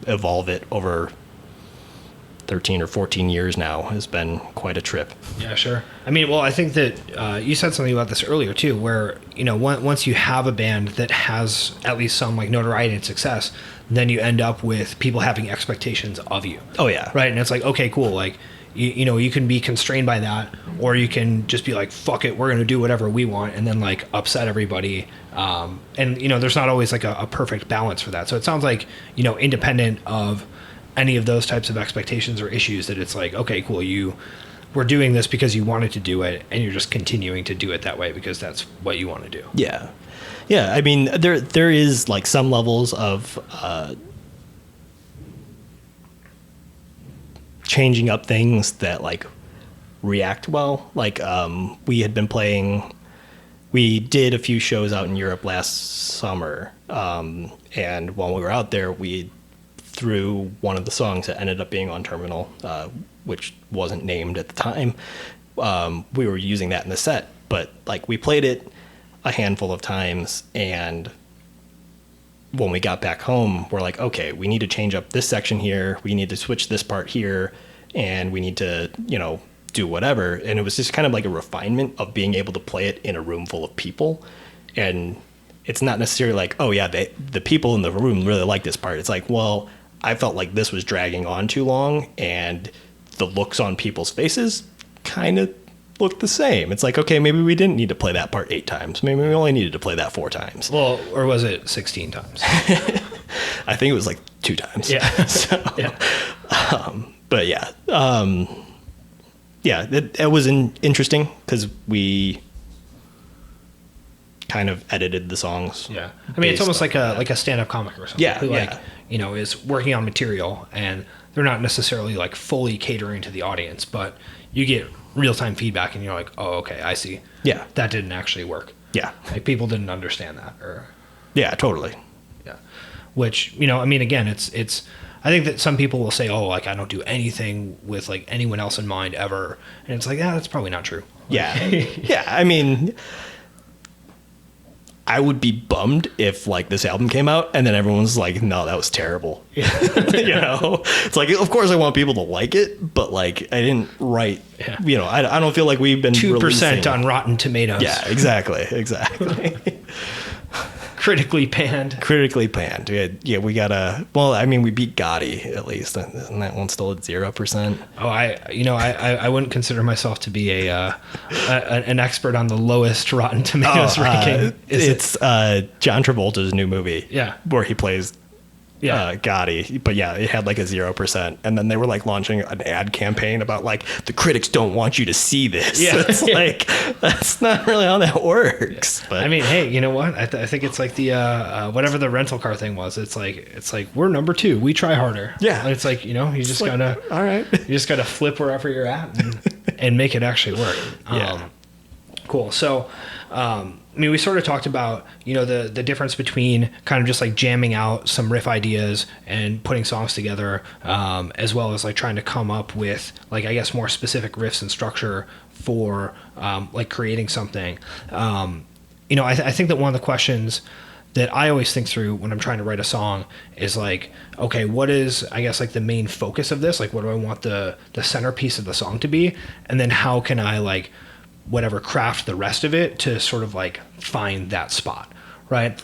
evolve it over 13 or 14 years now has been quite a trip. Yeah, sure. I mean, well, I think that you said something about this earlier too, where, once you have a band that has at least some like notoriety and success, then you end up with people having expectations of you. Oh yeah. Right. And it's like, okay, cool. Like, you can be constrained by that, or you can just be like, fuck it, we're going to do whatever we want, and then like upset everybody. And there's not always like a perfect balance for that. So it sounds like, independent of any of those types of expectations or issues, that it's like, okay, cool, you we're doing this because you wanted to do it, and you're just continuing to do it that way because that's what you want to do. Yeah. Yeah. I mean, there is like some levels of changing up things that like react well. Like we did a few shows out in Europe last summer. And while we were out there, we threw one of the songs that ended up being on Terminal, which wasn't named at the time. We were using that in the set, but like we played it a handful of times, and when we got back home, we're like, okay, we need to change up this section here, we need to switch this part here, and we need to, do whatever. And it was just kind of like a refinement of being able to play it in a room full of people. And it's not necessarily like, oh yeah, the people in the room really like this part. It's like, well, I felt like this was dragging on too long, and the looks on people's faces kind of looked the same. It's like, okay, maybe we didn't need to play that part 8 times. Maybe we only needed to play that 4 times. Well, or was it 16 times? I think it was like 2 times. Yeah. So, yeah. But yeah. Yeah, it was interesting because we kind of edited the songs. Yeah. I mean, it's almost like a stand-up comic or something. Yeah, who yeah. Is working on material, and they're not necessarily like fully catering to the audience, but you get real-time feedback and you're like, oh, okay, I see. Yeah. That didn't actually work. Yeah. Like people didn't understand that, or. Yeah, totally. Yeah. Which, I mean, again, it's, I think that some people will say, oh, like I don't do anything with like anyone else in mind ever. And it's like, yeah, that's probably not true. Yeah. Yeah. I mean, I would be bummed if like this album came out and then everyone's like, no, that was terrible. It's like, of course I want people to like it, but like I didn't write, I don't feel like we've been 2% releasing. on Rotten Tomatoes. Yeah, exactly. Critically panned. Yeah, we gotta, well, I mean, we beat Gotti at least. Isn't that one still at 0%? Oh, I wouldn't consider myself to be an expert on the lowest Rotten Tomatoes ranking. It's John Travolta's new movie. Yeah. Where he plays Gotti. But yeah, it had like a 0%. And then they were like launching an ad campaign about like, the critics don't want you to see this. Yeah. It's like, that's not really how that works. But I mean, hey, you know what? I think it's like the whatever the rental car thing was. It's like we're number 2. We try harder. Yeah. And it's like, you just like, gotta, all right. You just gotta flip wherever you're at and make it actually work. Yeah. Cool. So, I mean, we sort of talked about, the difference between kind of just like jamming out some riff ideas and putting songs together, as well as like trying to come up with like, I guess, more specific riffs and structure for like creating something. I think that one of the questions that I always think through when I'm trying to write a song is like, okay, what is, I guess, like the main focus of this? Like, what do I want the centerpiece of the song to be? And then how can I like, craft the rest of it to sort of like find that spot, right?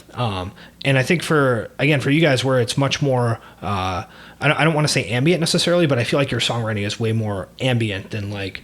And I think for you guys, where it's much more, I don't want to say ambient necessarily, but I feel like your songwriting is way more ambient than like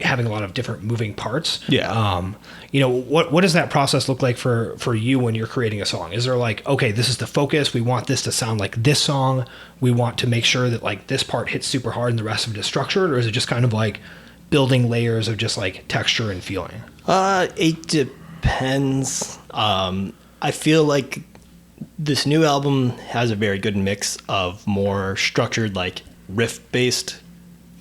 having a lot of different moving parts. Yeah. What does that process look like for you when you're creating a song? Is there like, okay, this is the focus, we want this to sound like this song, we want to make sure that like this part hits super hard and the rest of it is structured, or is it just kind of like building layers of just like texture and feeling? It depends. I feel like this new album has a very good mix of more structured, like riff-based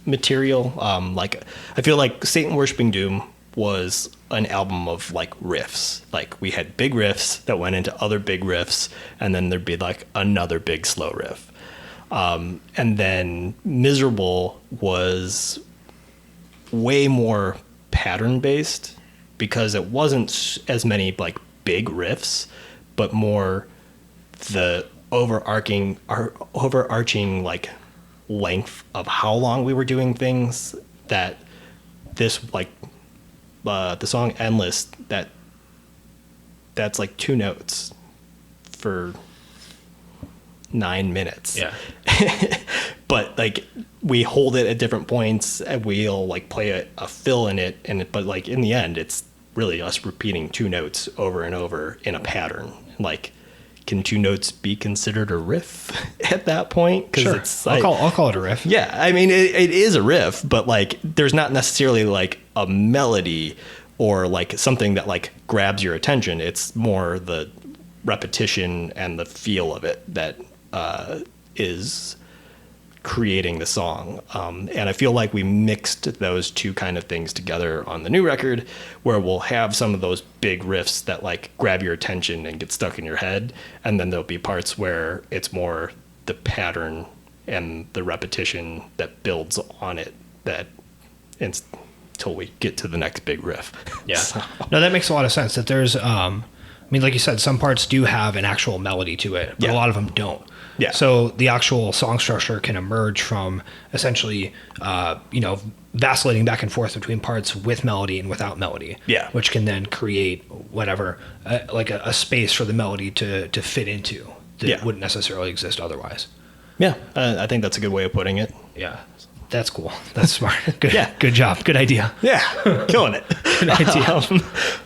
material. Like I feel like Satan Worshipping Doom was an album of like riffs. Like we had big riffs that went into other big riffs, and then there'd be like another big slow riff. And then Miserable was way more pattern based because it wasn't as many like big riffs, but more the overarching like length of how long we were doing things. That this like the song Endless, that's like 2 notes for 9 minutes. Yeah. But like we hold it at different points and we'll like play a fill in it, but like in the end it's really us repeating 2 notes over and over in a pattern, like can 2 notes be considered a riff at that point? Because Sure. it's like, I'll call it a riff. yeah, I mean, it is a riff, but like there's not necessarily like a melody or like something that like grabs your attention. It's more the repetition and the feel of it that is creating the song. And I feel like we mixed those 2 kind of things together on the new record, where we'll have some of those big riffs that like grab your attention and get stuck in your head. And then there'll be parts where it's more the pattern and the repetition that builds on it that until we get to the next big riff. Yeah. So, No, that makes a lot of sense. That there's, I mean, like you said, some parts do have an actual melody to it, but Yeah. a lot of them don't. Yeah. So the actual song structure can emerge from essentially, vacillating back and forth between parts with melody and without melody. Yeah. Which can then create whatever, like a space for the melody to fit into that Yeah. wouldn't necessarily exist otherwise. yeah, I think that's a good way of putting it. Yeah. That's cool. That's smart. Good. Yeah. Good job. Good idea. Yeah, killing it. Good idea.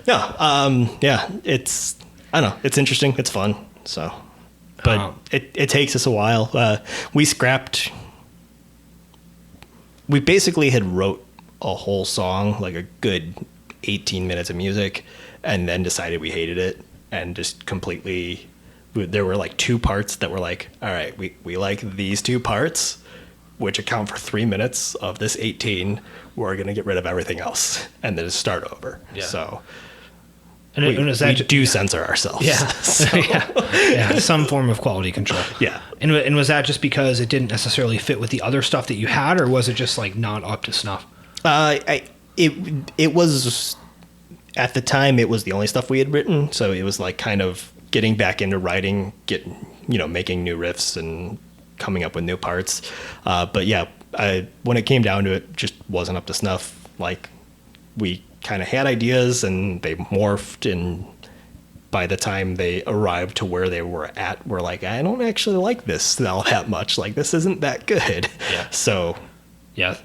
Yeah, it's, I don't know, it's interesting, it's fun, so. But it takes us a while. We basically had wrote a whole song, like a good 18 minutes of music, and then decided we hated it, and just completely, there were like 2 parts that were like, all right, we like these 2 parts, which account for 3 minutes of this 18. We're going to get rid of everything else and then start over. Yeah. So And is we that do censor ourselves. Yeah. So, yeah, some form of quality control. yeah. And was that just because it didn't necessarily fit with the other stuff that you had, or was it just like not up to snuff? It was, at the time, it was the only stuff we had written. So it was like kind of getting back into writing, making new riffs and coming up with new parts. But yeah, when it came down to it, just wasn't up to snuff. Like, we kind of had ideas and they morphed, and by the time they arrived to where they were at, we're like, I don't actually like this all that much. Like, this isn't that good. Yeah. So Yeah,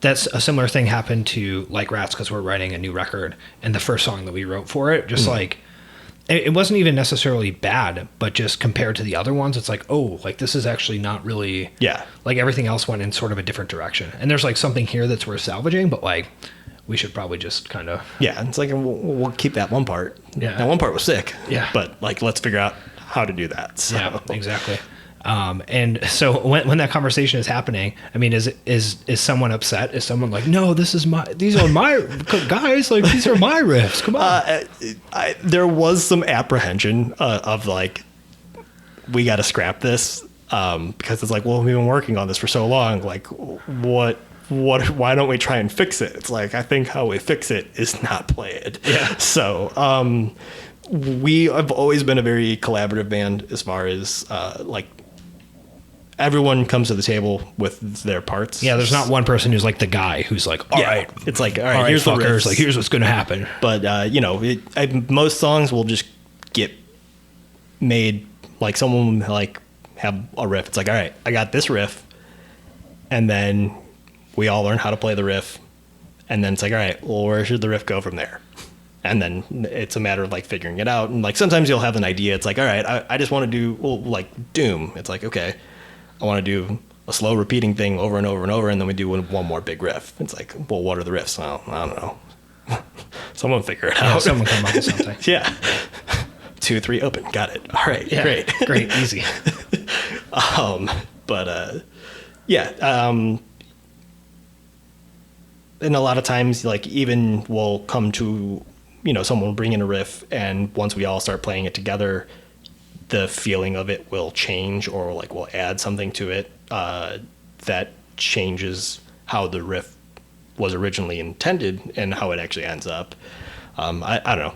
that's a similar thing happened to Like Rats, because we're writing a new record, and the first song that we wrote for it, just like, it wasn't even necessarily bad, but just compared to the other ones, it's like, oh, like this is actually not really, yeah. like everything else went in sort of a different direction. And there's like something here that's worth salvaging, but like we should probably just kind of, Yeah, it's like we'll keep that one part. Yeah. That one part was sick. Yeah. But like, let's figure out how to do that. So. yeah, exactly. And so when that conversation is happening, I mean, is someone upset? Is someone like, no, these are my guys, like these are my riffs. Come on. There was some apprehension of like, we got to scrap this because it's like, well, we've been working on this for so long. Like, why don't we try and fix it? It's like, I think how we fix it is not play it. Yeah. So we have always been a very collaborative band as far as like, everyone comes to the table with their parts. Yeah, there's not one person who's like the guy who's like, all right, It's like, all right, all right, here's the fuckers, riffs. like here's what's going to happen. But most songs will just get made, like someone will like have a riff. It's like, all right, I got this riff, and then we all learn how to play the riff, and then it's like, all right, well, where should the riff go from there? And then it's a matter of like figuring it out. And like sometimes you'll have an idea. It's like, all right, I just want to do like Doom. It's like, okay, I want to do a slow repeating thing over and over and over, and then we do one more big riff. It's like, well, what are the riffs? Well, I don't know. Someone figure it Yeah, out. someone come up with something. Yeah. 2, 3, open. Got it. All right. Yeah, Great. great, easy. And a lot of times, like, even we'll come to, someone will bring in a riff, and once we all start playing it together, the feeling of it will change, or like we'll add something to it that changes how the riff was originally intended and how it actually ends up. I don't know.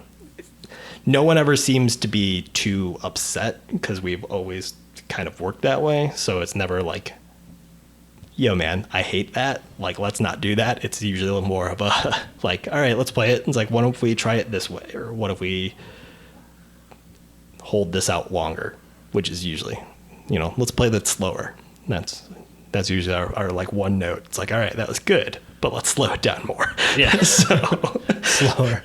No one ever seems to be too upset because we've always kind of worked that way. So it's never like, yo, man, I hate that. Like, let's not do that. It's usually more of a like, all right, let's play it. It's like, what if we try it this way? Or what if we hold this out longer? Which is usually, let's play that slower. That's usually our like one note. It's like, all right, that was good, but let's slow it down more. Yeah. So Slower.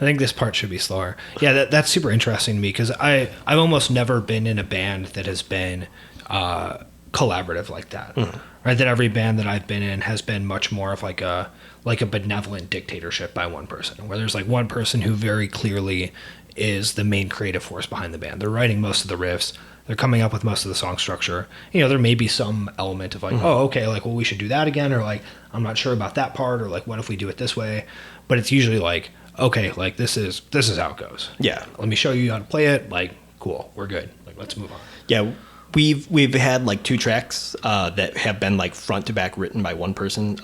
think this part should be slower. Yeah, that's super interesting to me because I've almost never been in a band that has been collaborative like that. Right, that every band that I've been in has been much more of like a benevolent dictatorship by one person, where there's like one person who very clearly is the main creative force behind the band. They're writing most of the riffs. They're coming up with most of the song structure. You know, there may be some element of like, oh, okay, like, well, we should do that again, or like, I'm not sure about that part, or like, what if we do it this way? But it's usually like, okay, like this is how it goes. Yeah. Let me show you how to play it. Like, cool, we're good. Like, let's move on. Yeah. We've had like 2 tracks that have been like front to back written by one person.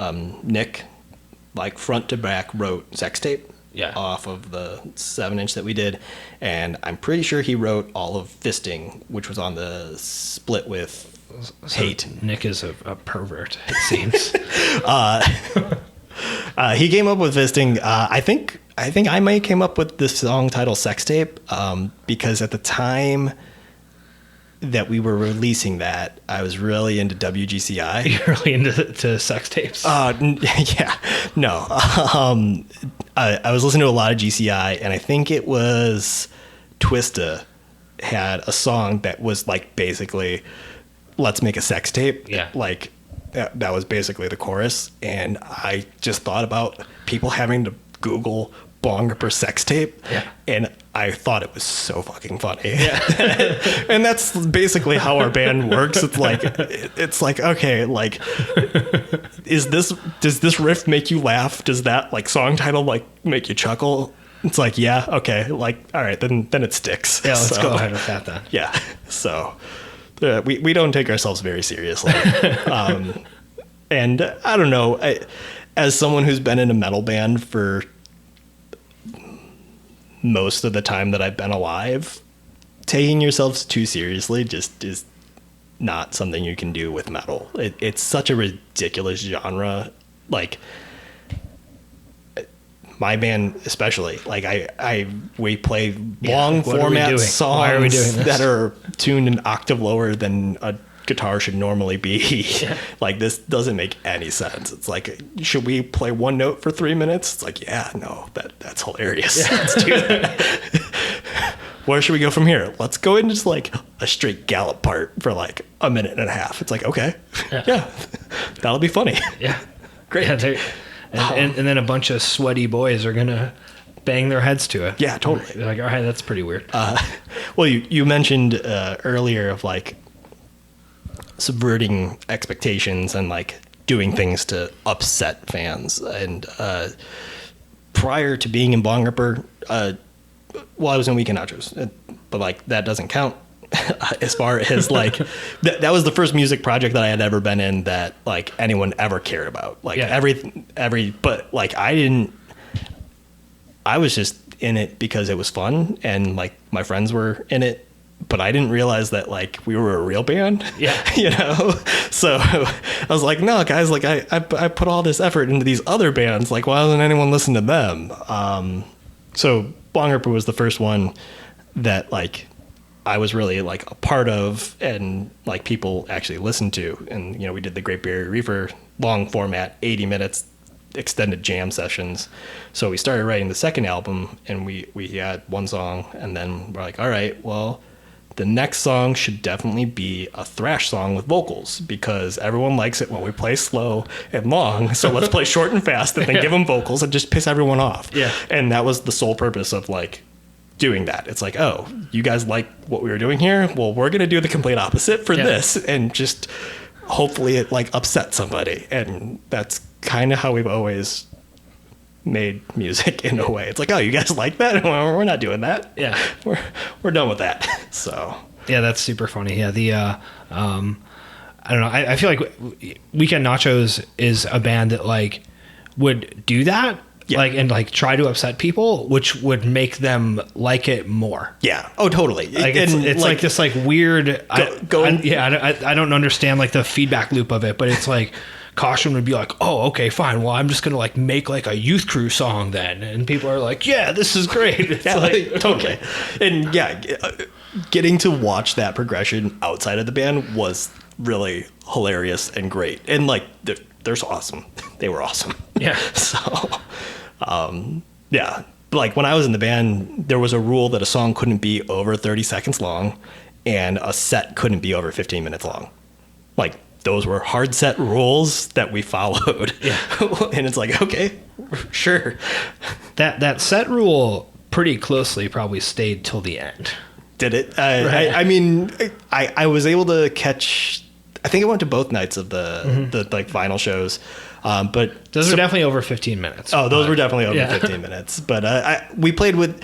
Nick, like front to back wrote Sex Tape. Yeah. Off of the 7-inch that we did, and I'm pretty sure he wrote all of Fisting, which was on the split with Hate. Nick is a pervert, it seems. He came up with Fisting. I think I might have came up with the song title Sex Tape because at the time that we were releasing that, I was really into WGCI. You're really into sex tapes? Yeah. No. I was listening to a lot of GCI, and I think it was Twista had a song that was like basically, let's make a sex tape. Yeah. Like that was basically the chorus. And I just thought about people having to Google Bongripper sex tape. Yeah. And I thought it was so fucking funny. Yeah. And that's basically how our band works. It's like, okay, like, does this riff make you laugh? Does that like song title like make you chuckle? It's like, yeah, okay, like, all right, then it sticks. Yeah, let's go ahead with that then. Yeah. So we don't take ourselves very seriously. And I don't know, as someone who's been in a metal band for most of the time that I've been alive, taking yourselves too seriously just is not something you can do with metal. It's such a ridiculous genre. Like my band especially, like we play long format songs that are tuned an octave lower than a guitar should normally be. Yeah. Like this doesn't make any sense. It's like, should we play one note for 3 minutes? It's like, yeah, no, that's hilarious. Yeah. Let's do that. Where should we go from here? Let's go into just like a straight gallop part for like a minute and a half. It's like, okay, yeah that'll be funny. Yeah, great. Yeah, and then a bunch of sweaty boys are gonna bang their heads to it. Yeah, totally. They're like, all right, that's pretty weird. Well, you mentioned earlier of like subverting expectations and like doing things to upset fans. And prior to being in Bongripper, well, I was in Weekend Nachos, but like that doesn't count as far as like that was the first music project that I had ever been in that like anyone ever cared about. Like but like I was just in it because it was fun and like my friends were in it. But I didn't realize that like we were a real band. Yeah. You know? So I was like, no, guys, like I put all this effort into these other bands. Like, why doesn't anyone listen to them? So Bongripper was the first one that like I was really like a part of and like people actually listened to. And, you know, we did the Great Barrier Reefer long format, 80 minutes extended jam sessions. So we started writing the second album and we had one song and then we're like, all right, well, the next song should definitely be a thrash song with vocals because everyone likes it when we play slow and long. So let's play short and fast and then give them vocals and just piss everyone off. Yeah. And that was the sole purpose of like doing that. It's like, oh, you guys like what we were doing here? Well, we're going to do the complete opposite for this and just hopefully it like upset somebody. And that's kind of how we've always made music in a way. It's like, oh, you guys like that? Well, we're not doing that. Yeah. We're done with that. So yeah, that's super funny. Yeah. The I don't know. I feel like Weekend Nachos is a band that like would do that. Yeah. Like and like try to upset people, which would make them like it more. Yeah. Oh, totally. Like it's like this like weird. I don't understand like the feedback loop of it, but it's like Caution would be like, oh, okay, fine. Well, I'm just gonna like make like a Youth Crew song then, and people are like, yeah, this is great. It's yeah, like totally. And yeah, getting to watch that progression outside of the band was really hilarious and great. And like they're awesome. They were awesome. Yeah. So, yeah, like when I was in the band, there was a rule that a song couldn't be over 30 seconds long and a set couldn't be over 15 minutes long. Like those were hard set rules that we followed. Yeah. And it's like, okay, sure. That set rule pretty closely probably stayed till the end. Did it? Right. I mean, I was able to catch, I think I went to both nights of the like vinyl shows. But Those were definitely over 15 minutes. Oh, those were definitely over Yeah. 15 minutes. But we played with,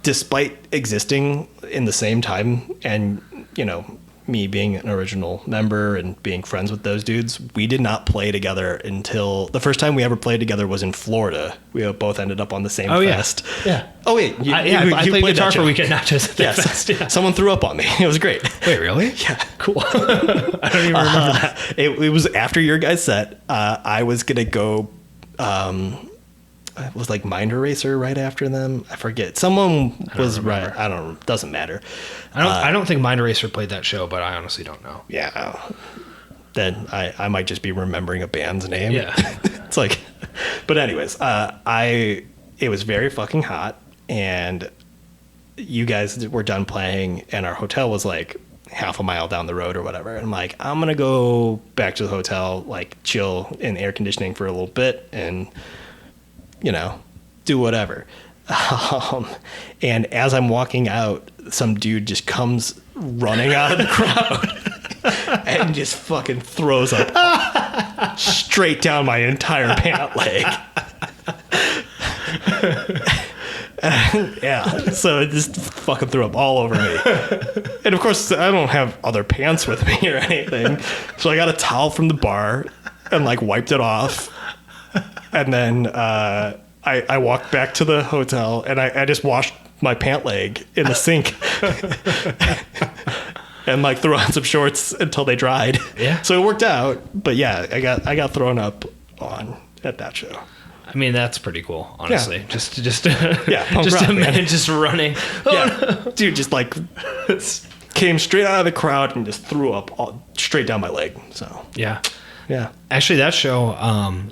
despite existing in the same time and, you know, me being an original member and being friends with those dudes, we did not play together until the first time we ever played together was in Florida. We both ended up on the same fest. Yeah. Oh, wait. I played guitar that for show. Weekend Nachos at that Yes. fest. Yeah. Someone threw up on me. It was great. Wait, really? Yeah. Cool. I don't even remember that. It was after your guys' set. I was going to go, it was like Mind Eraser right after them. I forget. Someone was right. I don't know. Doesn't matter. I don't think Mind Eraser played that show, but I honestly don't know. Yeah. Then I might just be remembering a band's name. Yeah. It's like, but anyways, it was very fucking hot and you guys were done playing and our hotel was like half a mile down the road or whatever. And I'm like, I'm going to go back to the hotel, like chill in air conditioning for a little bit and, you know, do whatever. And as I'm walking out, some dude just comes running out of the crowd and just fucking throws up straight down my entire pant leg. Yeah, so it just fucking threw up all over me. And of course, I don't have other pants with me or anything. So I got a towel from the bar and like wiped it off. And then I walked back to the hotel and I just washed my pant leg in the sink. And like threw on some shorts until they dried. Yeah. So it worked out. But yeah, I got thrown up on at that show. I mean, that's pretty cool, honestly. Yeah. Just Yeah, punk just rock, a man man. just running. Yeah, dude, just like came straight out of the crowd and just threw up straight down my leg. So Yeah. yeah, Actually, that show,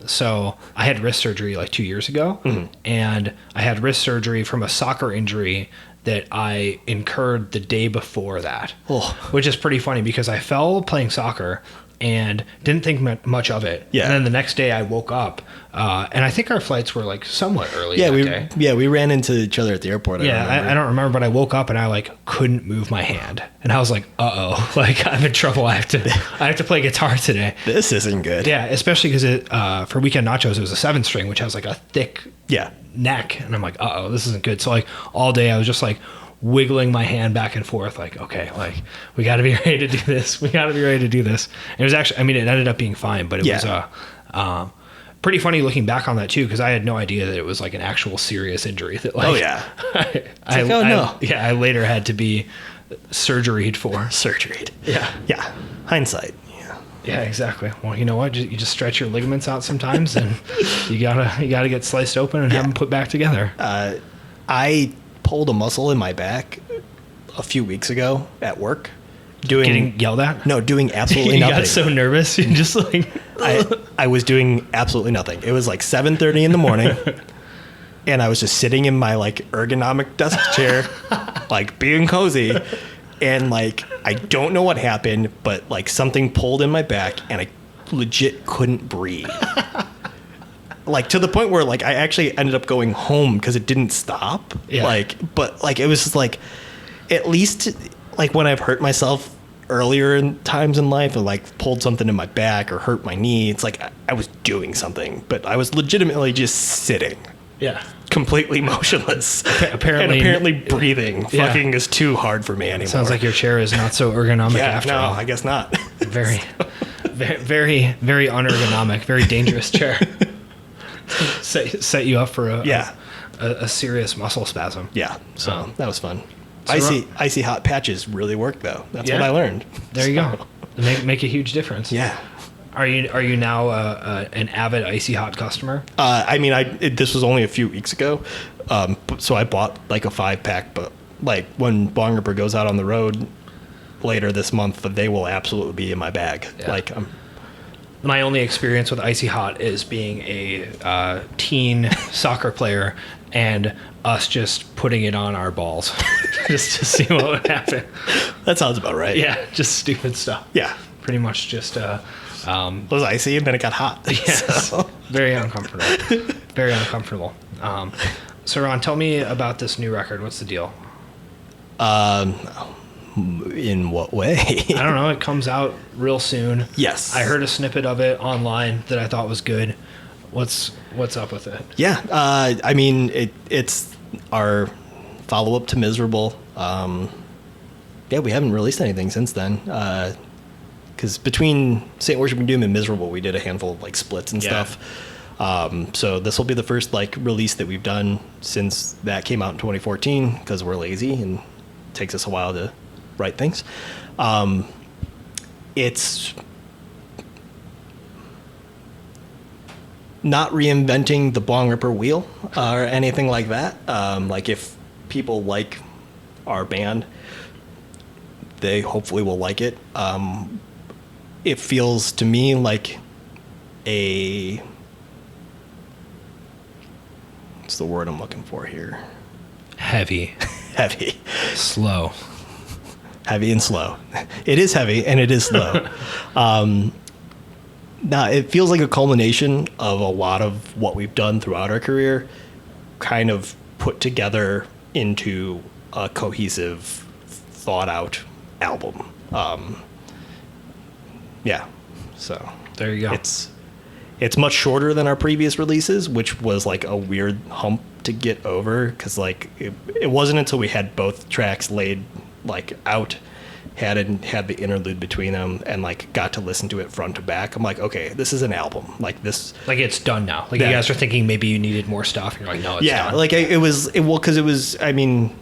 so I had wrist surgery like 2 years ago, and I had wrist surgery from a soccer injury that I incurred the day before that, Oh. which is pretty funny because I fell playing soccer and didn't think much of it. Yeah. And then the next day I woke up, and I think our flights were like somewhat early yeah, that day. we ran into each other at the airport. I don't remember, but I woke up and I like couldn't move my hand, and I was like, "Uh-oh, like I'm in trouble. I have to play guitar today." This isn't good. Yeah, especially because for Weekend Nachos it was a 7-string, which has like a thick Yeah. neck, and I'm like, "Uh-oh, this isn't good." So like all day I was just like wiggling my hand back and forth, like, okay, like we got to be ready to do this. We got to be ready to do this. And it was actually, I mean, it ended up being fine, but it was pretty funny looking back on that too, because I had no idea that it was like an actual serious injury that like, Oh yeah. I later had to be surgeryed for. Surgery. Yeah. Yeah. Hindsight. Yeah. Yeah, exactly. Well, you know what? You just stretch your ligaments out sometimes, and you gotta get sliced open and have them put back together. I pulled a muscle in my back a few weeks ago at work. Getting yelled at? No, doing absolutely You nothing. got so nervous. You just like I was doing absolutely nothing. It was like 7:30 in the morning, and I was just sitting in my like ergonomic desk chair, like being cozy, and like I don't know what happened, but like something pulled in my back, and I legit couldn't breathe. Like to the point where like I actually ended up going home because it didn't stop. Yeah. Like, but like it was just like, at least like when I've hurt myself earlier in times in life, or like pulled something in my back or hurt my knee, it's like I was doing something, but I was legitimately just sitting, yeah. completely motionless. Apparently breathing Yeah. fucking is too hard for me anymore. Sounds like your chair is not so ergonomic yeah, after no, all. I guess not. Very, very, very unergonomic. Very dangerous chair. Set you up for a serious muscle spasm. Yeah, so that was fun. So Icy hot patches really work though. That's Yeah. what I learned. There you go. Make a huge difference. Yeah. Are you now an avid Icy Hot customer? I mean, this was only a few weeks ago, so I bought like a 5-pack. But like when Bongripper goes out on the road later this month, they will absolutely be in my bag. Yeah. Like My only experience with Icy Hot is being a teen soccer player and us just putting it on our balls just to see what would happen. That sounds about right. Yeah, just stupid stuff. Yeah. Pretty much just It was icy and then it got hot. yes, So. very uncomfortable. Very uncomfortable. So Ron, tell me about this new record. What's the deal? In what way? I don't know. It comes out real soon. Yes. I heard a snippet of it online that I thought was good. What's up with it? Yeah. I mean, it's our follow-up to Miserable. Yeah, we haven't released anything since then. Because between Saint Worshiping Doom and Miserable, we did a handful of like splits and stuff. So this will be the first like release that we've done since that came out in 2014 because we're lazy and it takes us a while to write things. It's not reinventing the Bongripper wheel or anything like that. Like if people like our band, they hopefully will like it. It feels to me like what's the word I'm looking for here? Heavy. Heavy. Slow. Heavy and slow. It is heavy and it is slow. It feels like a culmination of a lot of what we've done throughout our career, kind of put together into a cohesive, thought-out album. Yeah, so there you go. It's much shorter than our previous releases, which was like a weird hump to get over because like it wasn't until we had both tracks laid like out, had the interlude between them, and like got to listen to it front to back. I'm like, okay, this is an album. Like this, like it's done now. Like you guys are thinking maybe you needed more stuff, and you're like, no, it's done. Like because it was. I mean,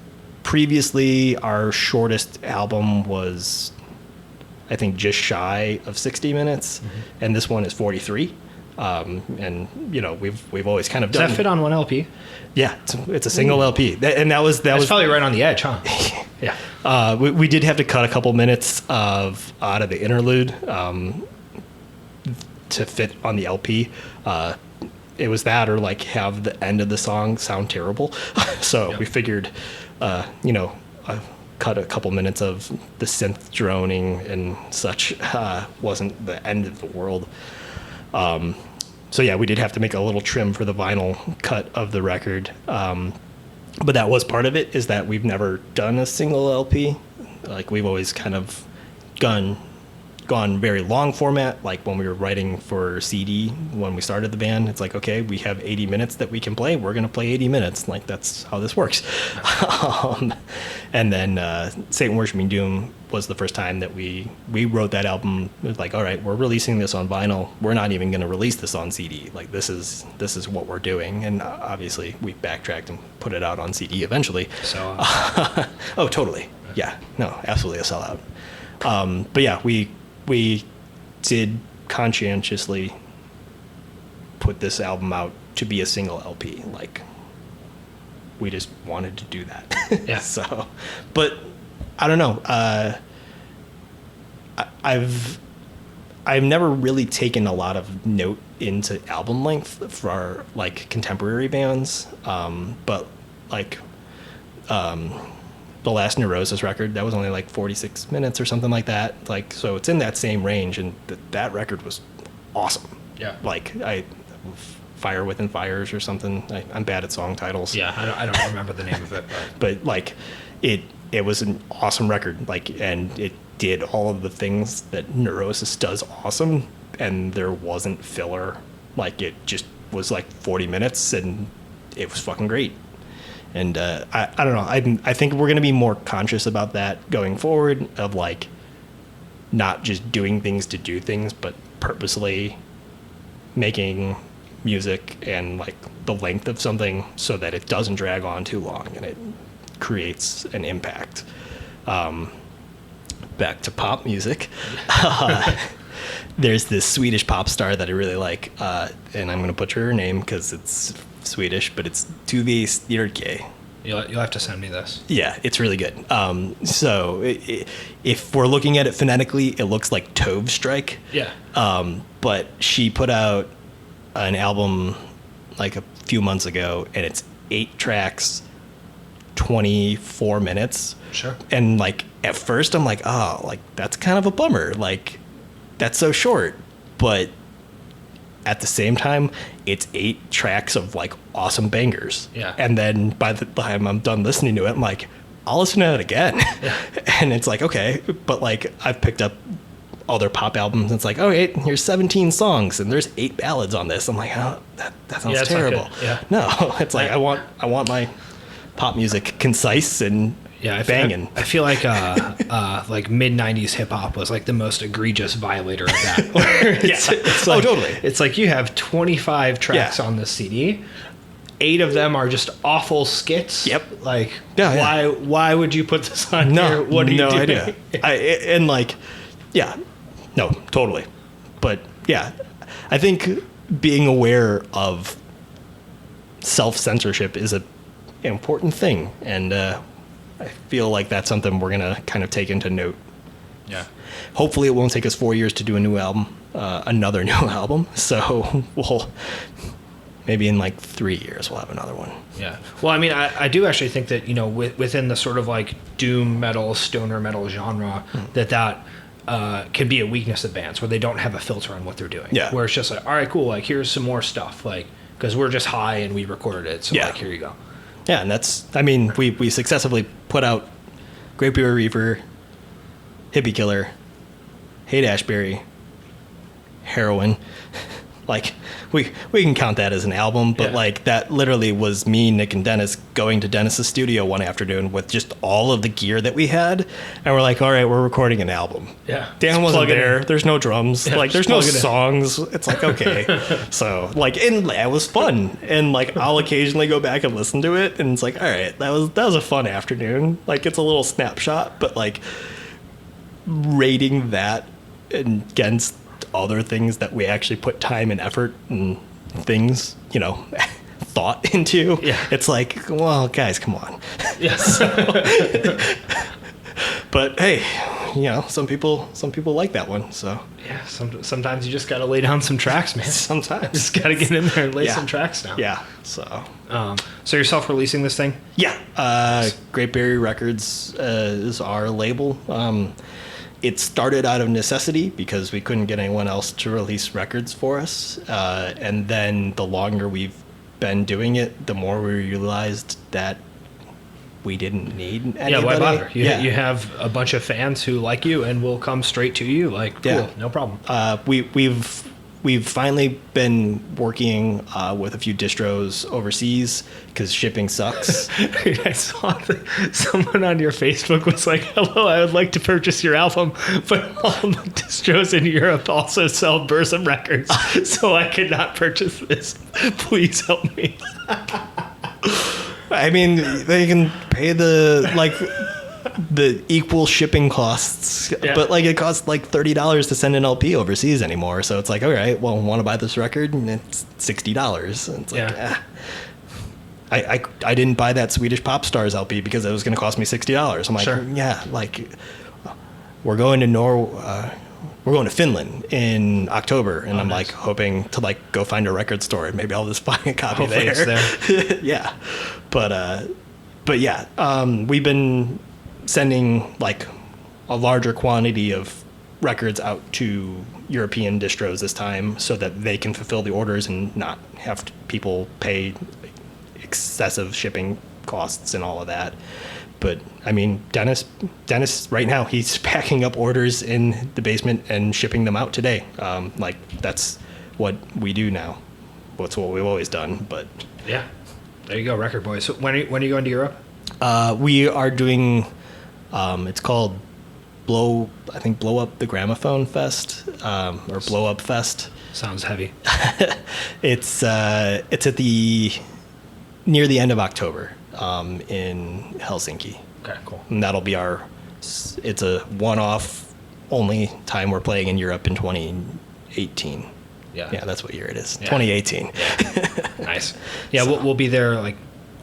previously our shortest album was, I think, just shy of 60 minutes, and this one is 43. And you know we've always kind of done. Does that fit on one LP? Yeah, it's a single LP, and that was probably right on the edge, huh? Yeah. We did have to cut a couple minutes out of the interlude to fit on the LP. It was that, or like have the end of the song sound terrible. So we figured, cut a couple minutes of the synth droning and such wasn't the end of the world. So yeah, we did have to make a little trim for the vinyl cut of the record. But that was part of it, is that we've never done a single LP. Like we've always kind of gone very long format. Like when we were writing for CD, when we started the band, it's like, okay, we have 80 minutes that we can play. We're going to play 80 minutes. Like that's how this works. And then Satan Worshiping Doom was the first time that we wrote that album. It was like, all right, we're releasing this on vinyl. We're not even going to release this on CD. Like this is what we're doing. And obviously we backtracked and put it out on CD eventually. So, oh, totally. Yeah, no, absolutely a sellout. But yeah, we did conscientiously put this album out to be a single LP. Like we just wanted to do that. Yeah. So, but I don't know. I've never really taken a lot of note into album length for our like contemporary bands. But like the last Neurosis record, that was only like 46 minutes or something like that. Like, so it's in that same range, and that record was awesome. Yeah. Like Fire Within Fires or something. I'm bad at song titles. Yeah, I don't remember the name of it, but like it was an awesome record. Like, and it did all of the things that Neurosis does awesome, and there wasn't filler. Like it just was like 40 minutes, and it was fucking great. And I don't know. I think we're going to be more conscious about that going forward, of like not just doing things to do things, but purposely making music and like the length of something so that it doesn't drag on too long and it creates an impact. Back to pop music. There's this Swedish pop star that I really like, and I'm going to butcher her name because it's Swedish, but it's Tove Styrke. You'll have to send me this. Yeah, it's really good. So if we're looking at it phonetically, it looks like Tove Strike. Yeah. But she put out an album like a few months ago, and it's 8 tracks, 24 minutes. Sure. And like at first I'm like, oh, like that's kind of a bummer. Like that's so short. But at the same time, it's 8 tracks of like awesome bangers. Yeah. And then by the time I'm done listening to it, I'm like, I'll listen to it again. Yeah. And it's like, okay, but like I've picked up other pop albums. And it's like, oh, here's 17 songs and there's 8 ballads on this. I'm like, oh, that sounds terrible. Yeah. No, it's like I want my pop music concise and banging. I feel like mid '90s hip hop was like the most egregious violator of that. Where it's like, totally. It's like you have 25 tracks on this CD. 8 of them are just awful skits. Yep. Like, Yeah. why would you put this on here? What are you doing? Idea. No, totally. But yeah, I think being aware of self-censorship is an important thing. And I feel like that's something we're going to kind of take into note. Yeah. Hopefully it won't take us 4 years to do a new album, another new album. So we'll maybe in like 3 years we'll have another one. Yeah. Well, I mean, I do actually think that, within the sort of like doom metal, stoner metal genre, that can be a weakness of bands where they don't have a filter on what they're doing. Yeah. Where it's just like, all right, cool. Like, here's some more stuff. Like, because we're just high and we recorded it. So like, here you go. Yeah. And we successfully put out Great Beer Reaper, Hippie Killer, Hate Ashbury, Heroin. Like we can count that as an album, but like that literally was me, Nick, and Dennis going to Dennis's studio one afternoon with just all of the gear that we had, and we're like, all right, we're recording an album. Yeah. Dan wasn't there. There's no drums. Yeah, like there's no songs. It's like, okay. So like, and it was fun. And like I'll occasionally go back and listen to it, and it's like, all right, that was a fun afternoon. Like it's a little snapshot, but like rating that against other things that we actually put time and effort and things, thought into. Yeah. It's like, well, guys, come on. Yes. But hey, some people like that one. So yeah, sometimes you just got to lay down some tracks, man. Sometimes just got to get in there and lay some tracks down. Yeah. So you're self-releasing this thing? Yeah. Great Berry Records is our label. It started out of necessity because we couldn't get anyone else to release records for us. And then the longer we've been doing it, the more we realized that we didn't need anybody. Yeah, why bother? You have a bunch of fans who like you and will come straight to you. Like, cool, no problem. We've finally been working with a few distros overseas because shipping sucks. I saw that someone on your Facebook was like, hello, I would like to purchase your album, but all the distros in Europe also sell Burzum records, so I could not purchase this. Please help me. I mean, they can pay the equal shipping costs, but like it costs like $30 to send an LP overseas anymore. So it's like, all right, well, want to buy this record, and it's $60. And it's like, I didn't buy that Swedish Pop Stars LP because it was going to cost me $60. I'm like, like we're going to Finland in October, and I'm like hoping to like go find a record store and maybe I'll just find a copy Hopefully there. It's there. Yeah, but yeah, we've been sending like a larger quantity of records out to European distros this time so that they can fulfill the orders and not have people pay excessive shipping costs and all of that. But I mean, Dennis right now, he's packing up orders in the basement and shipping them out today. Like that's what we do now. That's what we've always done. But yeah, there you go, Record Boys. So when are you going to Europe? We are doing. It's called Blow Up the Gramophone Fest, or Blow Up Fest. Sounds heavy. It's at near the end of October, in Helsinki. Okay, cool. And that'll be it's a one-off only time we're playing in Europe in 2018. Yeah. Yeah, that's what year it is. Yeah. 2018. Yeah. Nice. Yeah, so. We'll be there like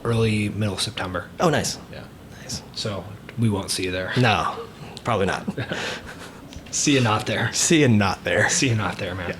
early middle September. Oh, nice. Yeah. Nice. So we won't see you there. No, probably not. See you not there. See you not there. See you not there, man.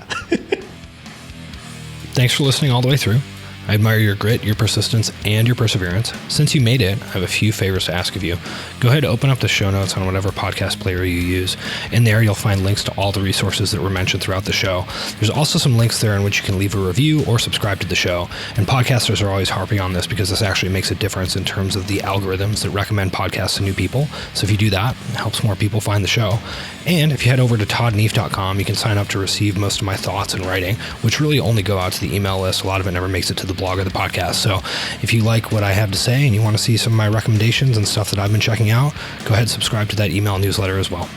Thanks for listening all the way through. I admire your grit, your persistence, and your perseverance. Since you made it, I have a few favors to ask of you. Go ahead and open up the show notes on whatever podcast player you use. In there, you'll find links to all the resources that were mentioned throughout the show. There's also some links there in which you can leave a review or subscribe to the show. And podcasters are always harping on this because this actually makes a difference in terms of the algorithms that recommend podcasts to new people. So if you do that, it helps more people find the show. And if you head over to toddneef.com, you can sign up to receive most of my thoughts and writing, which really only go out to the email list. A lot of it never makes it to the blog or the podcast. So if you like what I have to say and you want to see some of my recommendations and stuff that I've been checking out, go ahead and subscribe to that email newsletter as well.